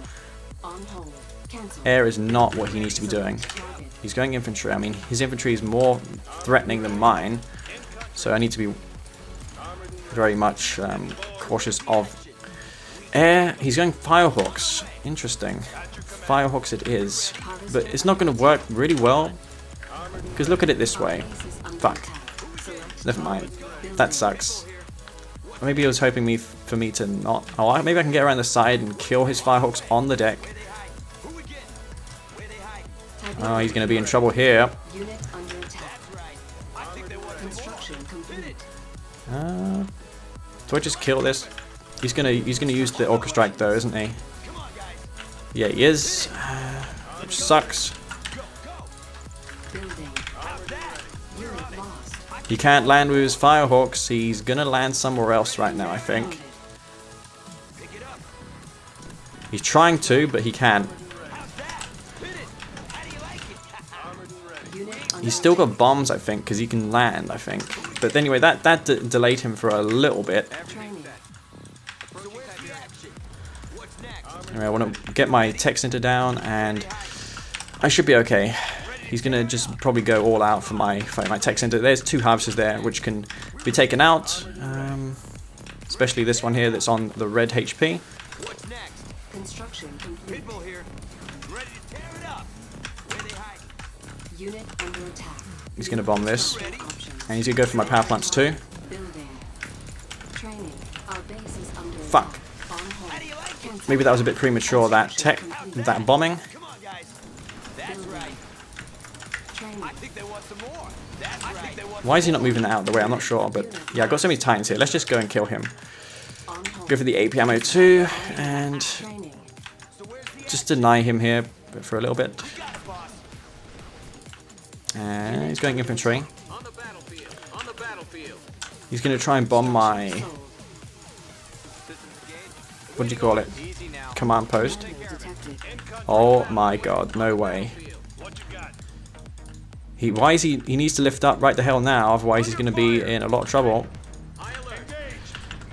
Air is not what he needs to be doing. He's going infantry. I mean, his infantry is more threatening than mine, so I need to be very much cautious of air. He's going firehawks. Interesting. Firehawks it is, but it's not going to work really well because look at it this way. Fuck. Never mind. That sucks. Maybe he was hoping for me to not. Oh, maybe I can get around the side and kill his firehawks on the deck. Oh, he's going to be in trouble here. Do I just kill this? He's gonna use the Orca Strike though, isn't he? Yeah, he is. Which sucks. He can't land with his firehawks. He's gonna land somewhere else right now, I think. He's trying to, but he can't. He's still got bombs, I think, because he can land, I think. But anyway, that delayed him for a little bit.
Training.
Anyway, I want to get my tech center down, and I should be okay. He's going to just probably go all out for my tech center. There's 2 harvesters there, which can be taken out. Especially this one here that's on the red HP.
What's next?
Construction complete.
People here. Ready to tear it up. Where they hiding?
Unit under attack.
He's going to bomb this.
Options.
And he's going to go for my power plants too.
Building. Training. Our base is under
Fuck.
attack. On hold.
How do you like it?
Cancel.
Maybe that was a bit premature, that bombing.
Come on, guys. That's right.
Training.
I think they want some more. That's right.
Why is he not moving that out of the way? I'm not sure, but yeah, I've got so many titans here. Let's just go and kill him.
On hold.
Go for the AP ammo too, and
Training.
just deny him here for a little bit.
Got it, boss.
And he's going infantry.
On the battlefield. On the battlefield.
He's going to try and bomb my,
Sold.
what do you call it,
Easy now.
command post.
Detected.
Oh my god, no way.
What you got?
He needs to lift up right the hell now, otherwise he's going to be in a lot of trouble.
High alert.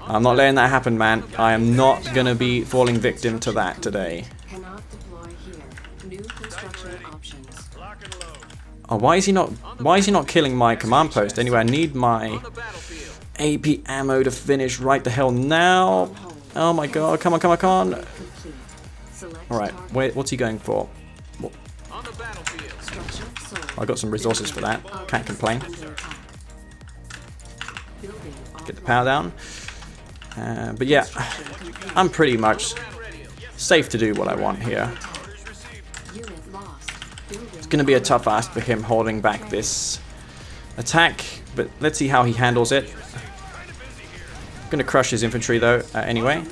I'm not letting that happen, man. I am not going to be falling victim to that today.
Cannot deploy here. New construction options.
Lock and load.
Oh, why is he not killing my command post? Anyway, I need my
On the battlefield.
AP ammo to finish right the hell now. Oh my god, come on, come on, come on.
Complete. Select
Alright,
target.
what's he going for?
On the battlefield.
Structure sold.
I got some resources for that.
Our
Can't
base
complain.
under attack. Building
Get the
offline.
power down. But yeah,
Construction complete.
I'm pretty much safe to do what I want here.
Unit lost. Building
It's going to be a tough ask for him holding back this attack, but let's see how he handles it. Going to crush his infantry though, anyway.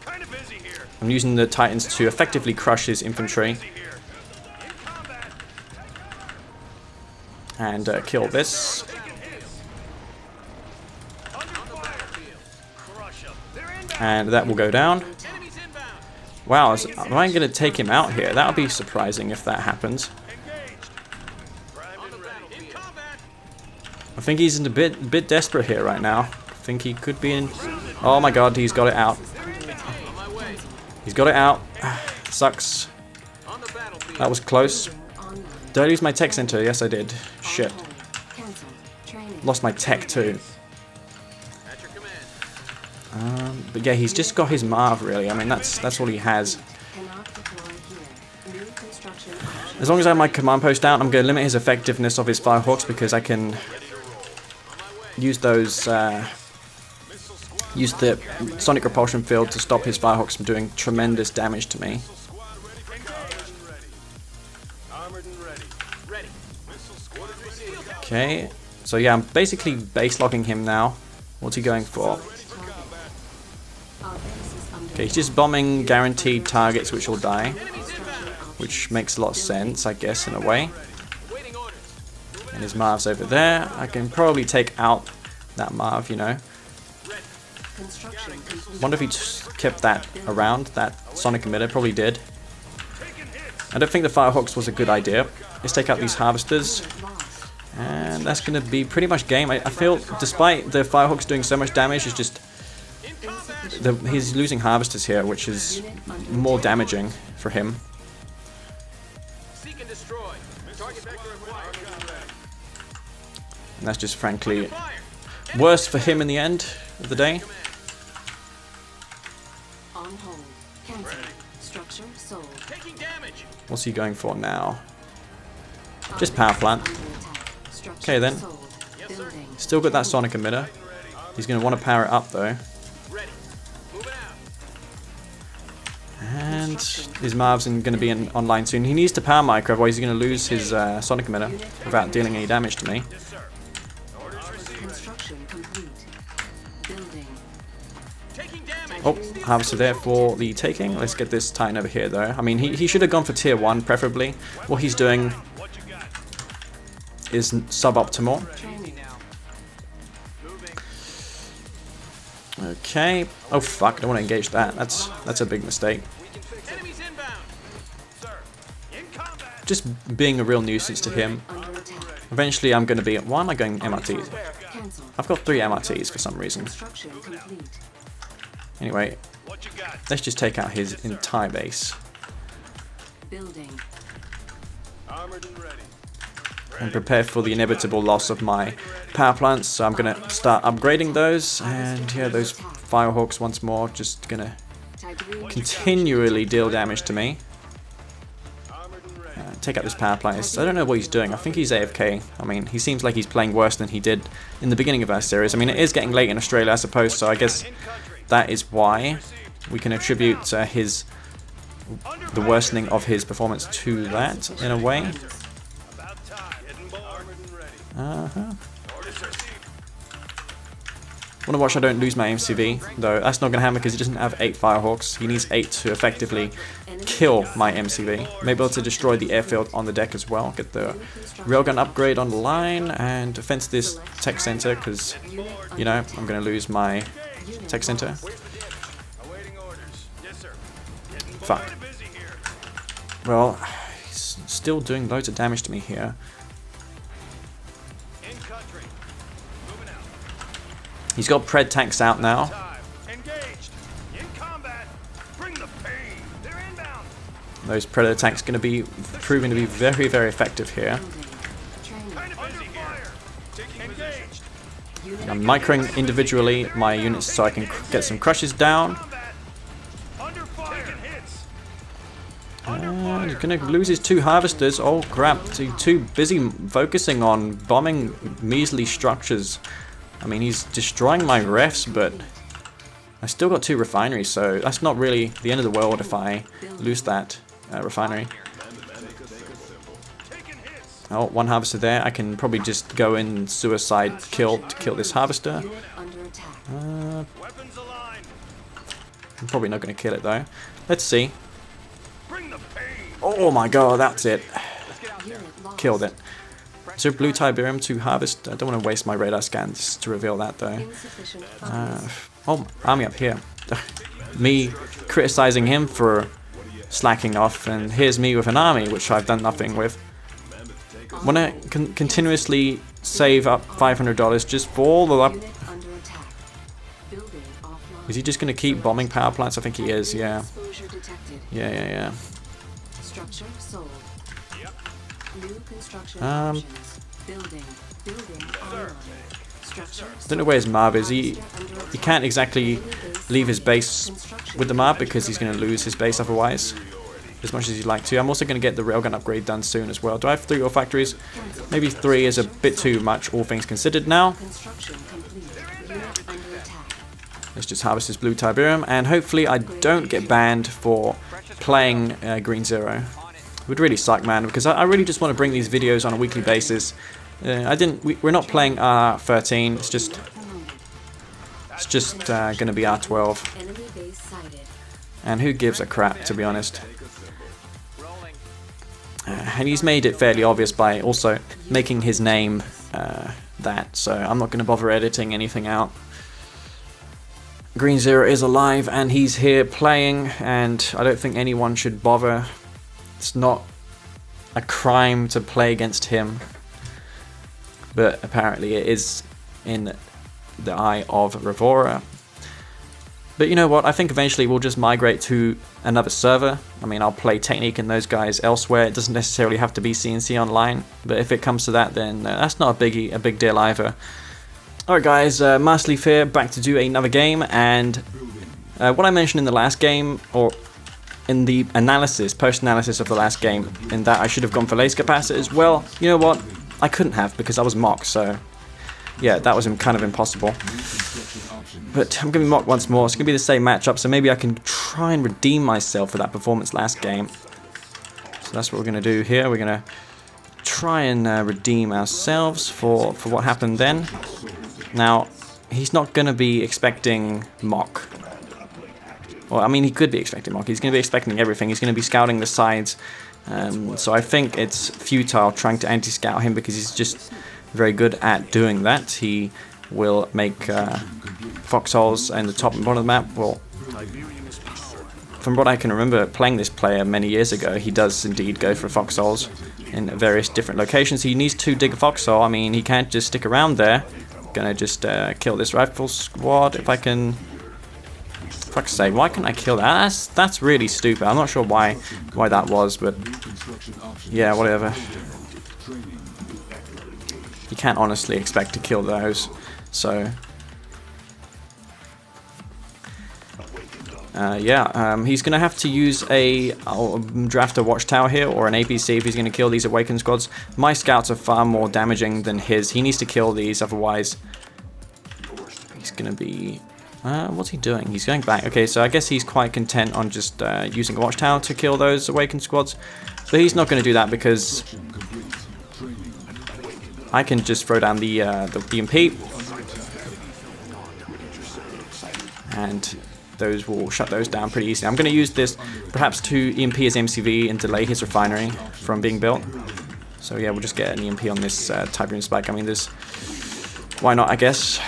Kind of busy here.
I'm using the Titans to effectively crush his infantry and kill this. And that will go down.
Enemies inbound.
Wow, am I going to take him out here? That would be surprising if that happens.
Engaged. On the battlefield. In combat.
I think he's a bit desperate here right now. I think he could be in... Oh my god, he's got it out.
On my way.
He's got it out. Sucks.
On the battlefield.
That was close.
online.
Did I lose my tech center? Yes, I did. Shit.
On hold. Cancelled. Training.
Lost my tech too.
At your command.
But yeah, he's just got his Marv really. I mean, that's all he has.
Cannot deploy here. New construction options.
As long as I have my command post down, I'm going to limit his effectiveness of his Firehawks because I can use those, use the sonic repulsion field to stop his Firehawks from doing tremendous damage to me.
Armored and ready. Ready. Missile squad received.
Okay, so yeah, I'm basically base logging him now. What's he going for?
Our base is under
Okay, he's just bombing guaranteed targets which will die,
Enemies inbound.
which makes a lot of sense, I guess, in a way.
Waiting orders.
And his Marv's over there. I can probably take out that Marv, you know.
construction complete.
Wonder if he just kept that around, that sonic emitter. Probably did. I don't think the Firehawks was a good idea. Let's take out these harvesters.
Unit lost.
And that's going to be pretty much game. I feel, despite the Firehawks doing so much damage, it's just... he's losing harvesters here, which is more damaging for him.
Seek and destroy. Target vector acquired.
And that's just frankly
Fire.
worse for him in the end of the day.
On hold. Cancelled. Structure sold.
Taking damage.
What's he going for now? Just power plant.
Under attack. Structure
Okay then.
sold. Building.
Still got that sonic emitter. He's going to want to power it up though.
Ready. Moving out.
And his Marv's going to be online soon. He needs to power micro, otherwise he's going to lose his sonic emitter without dealing any damage to me.
Yes, sir.
Construction complete. Building.
Taking damage.
Oh, harvester there for the taking. Let's get this Titan over here though. I mean, he should have gone for tier 1 preferably. What he's doing
What you got?
is suboptimal.
Training.
Now. Moving.
Okay. Oh fuck, I don't want to engage that. That's a big mistake.
Enemies inbound. Sir. In
just being a real nuisance to him.
Under attack.
Eventually I'm going to be... Why am I going MRTs?
Cancel.
I've got 3 MRTs for some reason.
Construction complete.
Anyway,
What you got?
let's just take out his entire base.
Building.
Armored and ready.
And prepare for the inevitable loss of my power plants. So I'm going to start upgrading those. And yeah, those Firehawks once more just going to
Type
continually deal damage to me.
Armored and ready.
Take out this power plant. I don't know what he's doing. I think he's AFK. I mean, he seems like he's playing worse than he did in the beginning of our series. I mean, it is getting late in Australia, I suppose, so I guess that is why we can attribute the worsening of his performance to that, in a way.
About time. Getting bored. Armored and ready. Orders received.
Want to watch I don't lose my MCV, though that's not going to happen because he doesn't have 8 Firehawks. He needs 8 to effectively kill my MCV. Maybe able to destroy the airfield on the deck as well. Get the railgun upgrade on the line and defense this tech center because, you know, I'm going to lose my tech center.
Awaiting orders. Yes, sir. Getting
Fuck.
bored. Busy here.
Well, he's still doing loads of damage to me here.
In country. Moving out.
He's got pred tanks out now.
Time. Engaged. In combat. Bring the pain. They're inbound.
Those predator tanks going to be proving to be very, very effective here.
Training.
Kind of busy here. Taking engaged.
I'm microing individually my units so I can get some crushes down.
Combat. Under fire. Taking hits.
And he's going to lose his 2 harvesters. Oh crap, he's too busy focusing on bombing measly structures. I mean, he's destroying my refs, but I still got 2 refineries, so that's not really the end of the world if I lose that refinery.
Taking hits.
Oh, 1 harvester there. I can probably just go in suicide kill to kill this harvester.
Unit under attack.
Weapons aligned.
I'm probably not going to kill it though. Let's see.
Bring the pain.
Oh my god, that's it.
Unit lost.
Killed it. So blue Tiberium to harvest. I don't want to waste my radar scans to reveal that though.
Insufficient funds.
Oh, army up here. Me criticizing him for slacking off, and here's me with an army which I've done nothing with. Want to continuously save up $500 just for all the
Unit under attack. Building offline.
Is he just going to keep bombing power plants? I think he is, yeah.
Exposure detected.
Yeah.
Structure sold. New construction
Um,
options. Building online. Structure
I don't know where his Marv is. He can't exactly leave his base with the Marv because he's going to lose his base otherwise, as much as he'd like to. I'm also going to get the railgun upgrade done soon as well. Do I have 3 ore factories? Maybe 3 is a bit too much, all things considered now.
Construction complete. Unit under attack.
Let's just harvest this blue Tiberium, and hopefully I don't get banned for playing Green Zero. It would really suck, man, because I really just want to bring these videos on a weekly basis. We're not playing R13. It's just going to be R12.
Enemy base sighted.
And who gives a crap, to be honest? And he's made it fairly obvious by also making his name that, so I'm not going to bother editing anything out. Green Zero is alive and he's here playing, and I don't think anyone should bother. It's not a crime to play against him, but apparently it is in the eye of Revora. But you know what, I think eventually we'll just migrate to another server. I mean, I'll play Technique and those guys elsewhere. It doesn't necessarily have to be C&C online, but if it comes to that, then that's not a big deal either. Alright guys, Masterleaf here, back to do another game, and what I mentioned in the last game, or in the analysis, post-analysis of the last game, in that I should have gone for laser capacitors, well, you know what, I couldn't have because I was mocked, so yeah, that was kind of impossible. But I'm going to be mocked once more. It's going to be the same matchup, so maybe I can try and redeem myself for that performance last game. So that's what we're going to do here. We're going to try and redeem ourselves for what happened then. Now, he's not going to be expecting mock. Well, I mean, he could be expecting mock. He's going to be expecting everything. He's going to be scouting the sides. So I think it's futile trying to anti-scout him because he's just very good at doing that. He will make foxholes in the top and bottom of the map. Well, from what I can remember playing this player many years ago, he does indeed go for foxholes in various different locations. He needs to dig a foxhole. I mean, he can't just stick around there. Gonna just kill this rifle squad if I can. Fuck's sake, why can't I kill that? That's really stupid. I'm not sure why that was, but yeah, whatever. You can't honestly expect to kill those, so yeah, he's gonna have to use I'll draft a watchtower here or an APC if he's gonna kill these awakened squads. My scouts are far more damaging than his. He needs to kill these, otherwise he's gonna be what's he doing? He's going back. Okay, so I guess he's quite content on just using a watchtower to kill those awakened squads, but he's not gonna do that because I can just throw down the EMP and those will shut those down pretty easily. I'm going to use this perhaps to EMP his MCV and delay his refinery from being built. So yeah, we'll just get an EMP on this Tiberium spike. I mean, why not, I guess.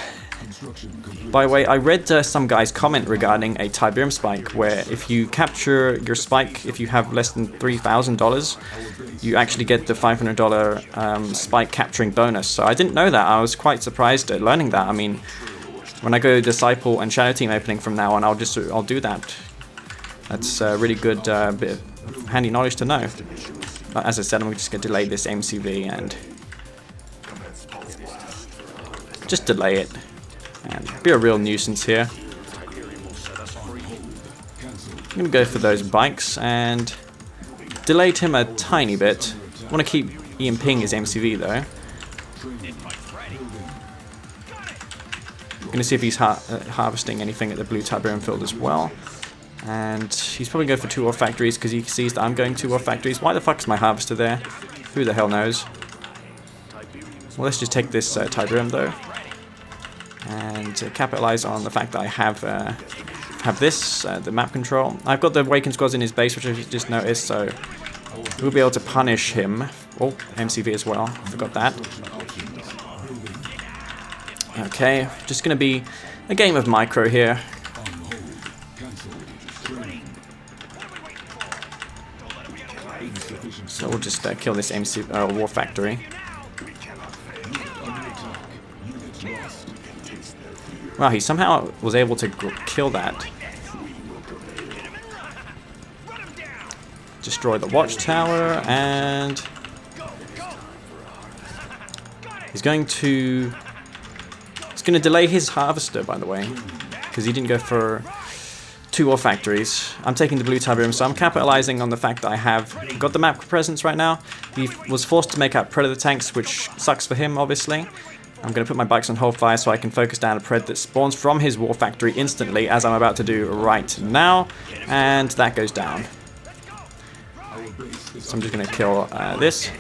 By the way, I read some guy's comment regarding a Tiberium spike where if you capture your spike, if you have less than $3,000, you actually get the $500 spike capturing bonus. So I didn't know that. I was quite surprised at learning that. I mean, when I go Disciple and Shadow Team opening from now on, I'll do that. That's a really good bit of handy knowledge to know. But as I said, I'm just going to delay this MCV and just delay it and be a real nuisance here. I'm going to go for those bikes and delayed him a tiny bit. I want to keep EMPing his MCV though. Going to see if he's harvesting anything at the blue Tiberium field as well. And he's probably going for 2 ore factories because he sees that I'm going 2 ore factories. Why the fuck is my harvester there? Who the hell knows? Well, let's just take this Tiberium though. And capitalize on the fact that I have this, the map control. I've got the Awakened Squads in his base, which I've just noticed, so we'll be able to punish him. Oh, MCV as well. Forgot that. Okay, just going to be a game of micro here. So we'll just kill this war factory. Wow, he somehow was able to kill that. Destroy the watchtower, and he's going to delay his harvester, by the way, because he didn't go for 2 ore factories. I'm taking the blue Tiberium, so I'm capitalizing on the fact that I have got the map presence right now. He was forced to make out predator tanks, which sucks for him, obviously. I'm going to put my bikes on hold fire so I can focus down a pred that spawns from his war factory instantly, as I'm about to do right now, and that goes down. So I'm just going to kill this.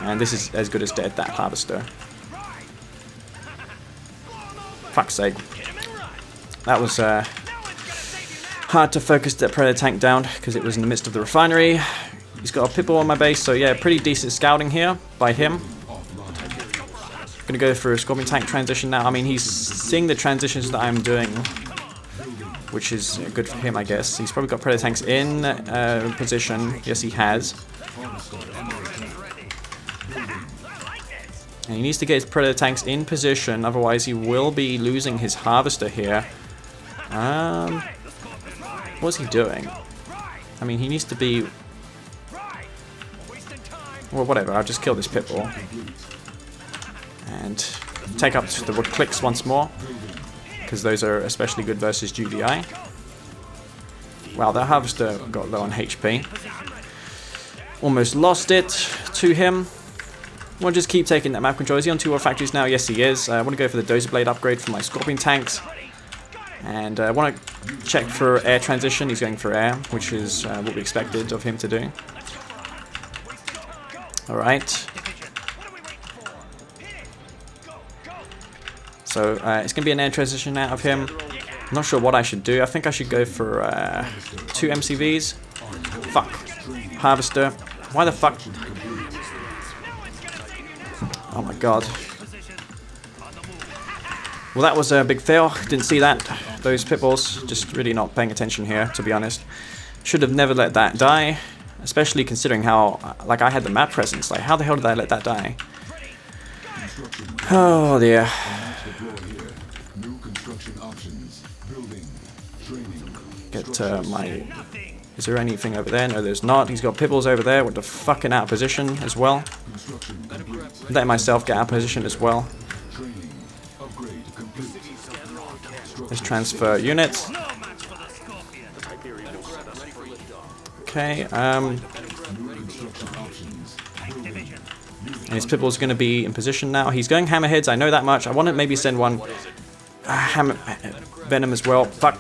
And this is as good as dead, that harvester. Fuck's sake. That was hard to focus that predator tank down because it was in the midst of the refinery. He's got a pitbull on my base, so yeah, pretty decent scouting here by him. Gonna go for a Scorpion tank transition now. I mean, he's seeing the transitions that I'm doing, which is good for him, I guess. He's probably got predator tanks in position. Yes, he has. And he needs to get his predator tanks in position, otherwise he will be losing his harvester here. What's he doing? I mean, he needs to be... Well, whatever, I'll just kill this pitbull. And take up the wood clicks once more, because those are especially good versus GDI. Wow, that harvester got low on HP. Almost lost it to him. We'll just keep taking that map control. Is he on 2 ore factories now? Yes, he is. I want to go for the Dozer Blade upgrade for my Scorpion tanks. And I want to check for air transition. He's going for air, which is what we expected of him to do. Alright. So it's going to be an air transition out of him. I'm not sure what I should do. I think I should go for 2 MCVs. Fuck. Harvester. Why the fuck? Oh my god. Well, that was a big fail. Didn't see that. those pitbulls. Just really not paying attention here, to be honest. Should have never let that die, especially considering how, like, I had the map presence. Like, how the hell did I let that die? Oh dear. Get my... Is there anything over there? No, there's not. He's got pitbulls over there with the fucking out of position as well. Letting myself get out of position as well. Let's transfer units. Okay, and his pitbull's going to be in position now. He's going hammerheads, I know that much. I want to maybe send one hammer venom as well. Fuck.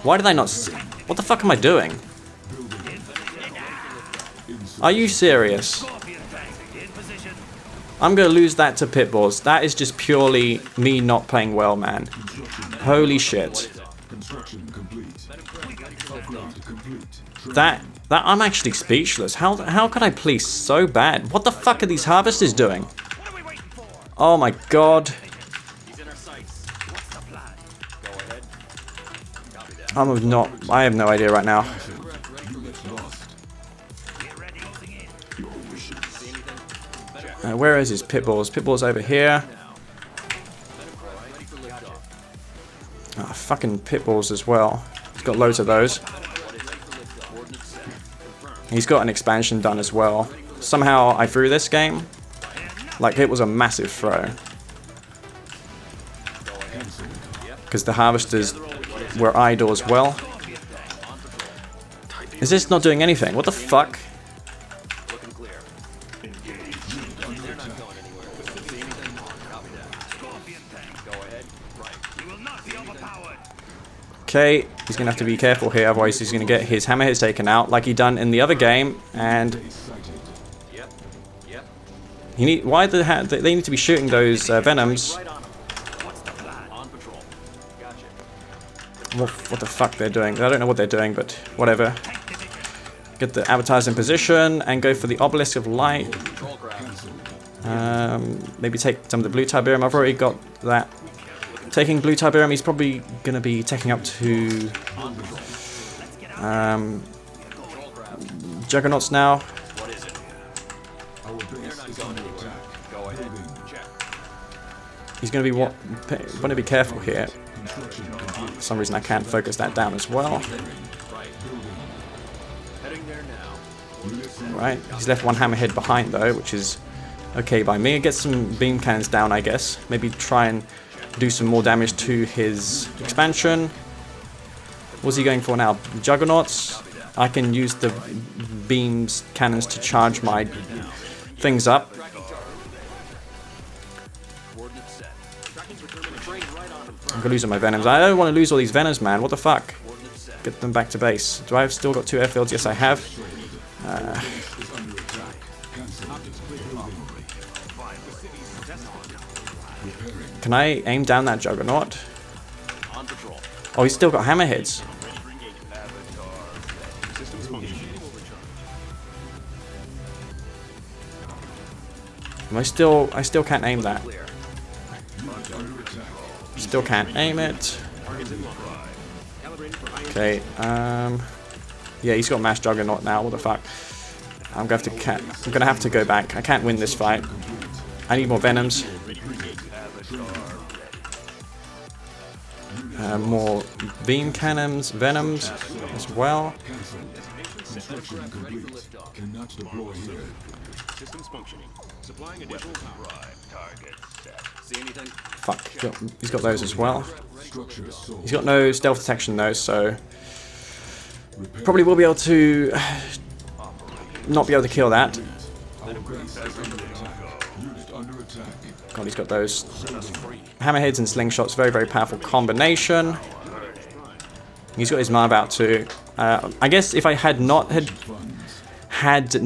Why did I not see? What the fuck am I doing? Are you serious? I'm going to lose that to pitbulls. That is just purely me not playing well, man. Holy shit. That I'm actually speechless. How could I play so bad? What the fuck are these harvesters doing? Oh my god. I have no idea right now. Where is his pitbulls? Pitbulls over here. Ah, fucking pitbulls as well. He's got loads of those. He's got an expansion done as well. Somehow I threw this game. Like, it was a massive throw. Because the harvesters were idle as well. Is this not doing anything? What the fuck? Okay, he's gonna have to be careful here, otherwise he's gonna get his hammerheads taken out, like he done in the other game. And why they need to be shooting those venoms? What the fuck they're doing? I don't know what they're doing, but whatever. Get the avatars in position and go for the obelisk of light. Maybe take some of the blue Tiberium. I've already got that. Taking blue Tiberium, he's probably going to be taking up to Juggernauts now. He's going to be want to be careful here. For some reason I can't focus that down as well. Right, he's left one hammerhead behind though, which is okay by me. Get some beam cannons down, I guess. Maybe try and do some more damage to his expansion. What's he going for now? Juggernauts. I can use the beams cannons to charge my things up. I'm gonna lose all my venoms. I don't want to lose all these venoms, man. What the fuck? Get them back to base. Do I have still got 2 airfields? Yes, I have. Can I aim down that Juggernaut? Oh, he's still got hammerheads. I still can't aim that. Still can't aim it. Okay, yeah, he's got mass Juggernaut now. What the fuck? I'm gonna have to go back. I can't win this fight. I need more venoms. More beam cannons, venoms as well. Fuck, he's got those as well. He's got no stealth detection though, so probably will be able to not be able to kill that. God, he's got those hammerheads and slingshots. Very, very powerful combination. He's got his mob out too. I guess if I had not had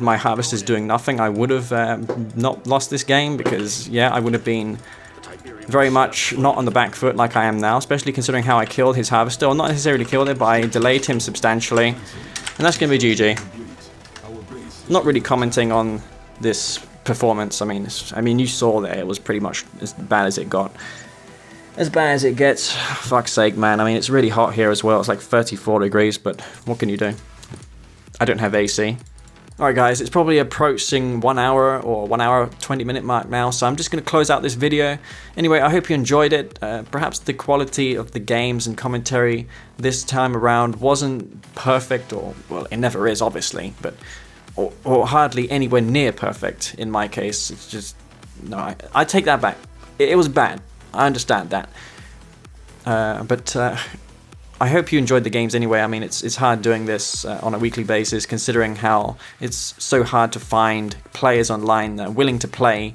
my harvesters doing nothing, I would have not lost this game, because yeah, I would have been very much not on the back foot like I am now, especially considering how I killed his harvester. Well, not necessarily killed it, but I delayed him substantially, and that's going to be GG. Not really commenting on this performance. I mean, you saw there, it was pretty much as bad as it got. as bad as it gets. Fuck's sake, man. I mean, it's really hot here as well. It's like 34 degrees, but what can you do? I don't have AC. Alright guys, it's probably approaching 1 hour or 1 hour 20-minute mark now, so I'm just going to close out this video. Anyway, I hope you enjoyed it. Perhaps the quality of the games and commentary this time around wasn't perfect, or, well, it never is obviously, but or hardly anywhere near perfect in my case. It's just, no, I take that back. It was bad, I understand that. But I hope you enjoyed the games anyway. I mean, it's hard doing this on a weekly basis, considering how it's so hard to find players online that are willing to play.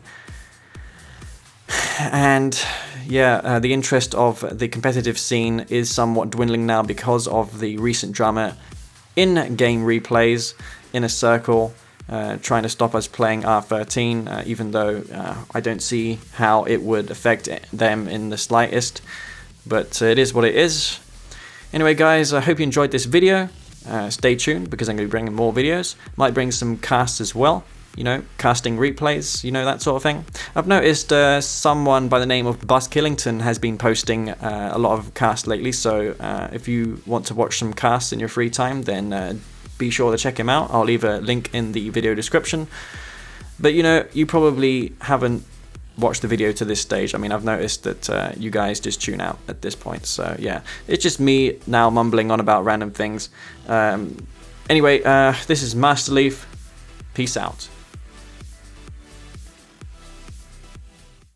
And yeah, the interest of the competitive scene is somewhat dwindling now because of the recent drama in-game replays in a circle trying to stop us playing R13, even though I don't see how it would affect them in the slightest. But it is what it is. Anyway guys, I hope you enjoyed this video. Stay tuned because I'm going to be bringing more videos. Might bring some casts as well. You know, casting replays, you know, that sort of thing. I've noticed someone by the name of Buzz Killington has been posting a lot of casts lately, so if you want to watch some casts in your free time, then be sure to check him out. I'll leave a link in the video description. But you know, you probably haven't watch the video to this stage. I mean, I've noticed that you guys just tune out at this point, so yeah, it's just me now mumbling on about random things. Anyway, this is Master Leaf. Peace out.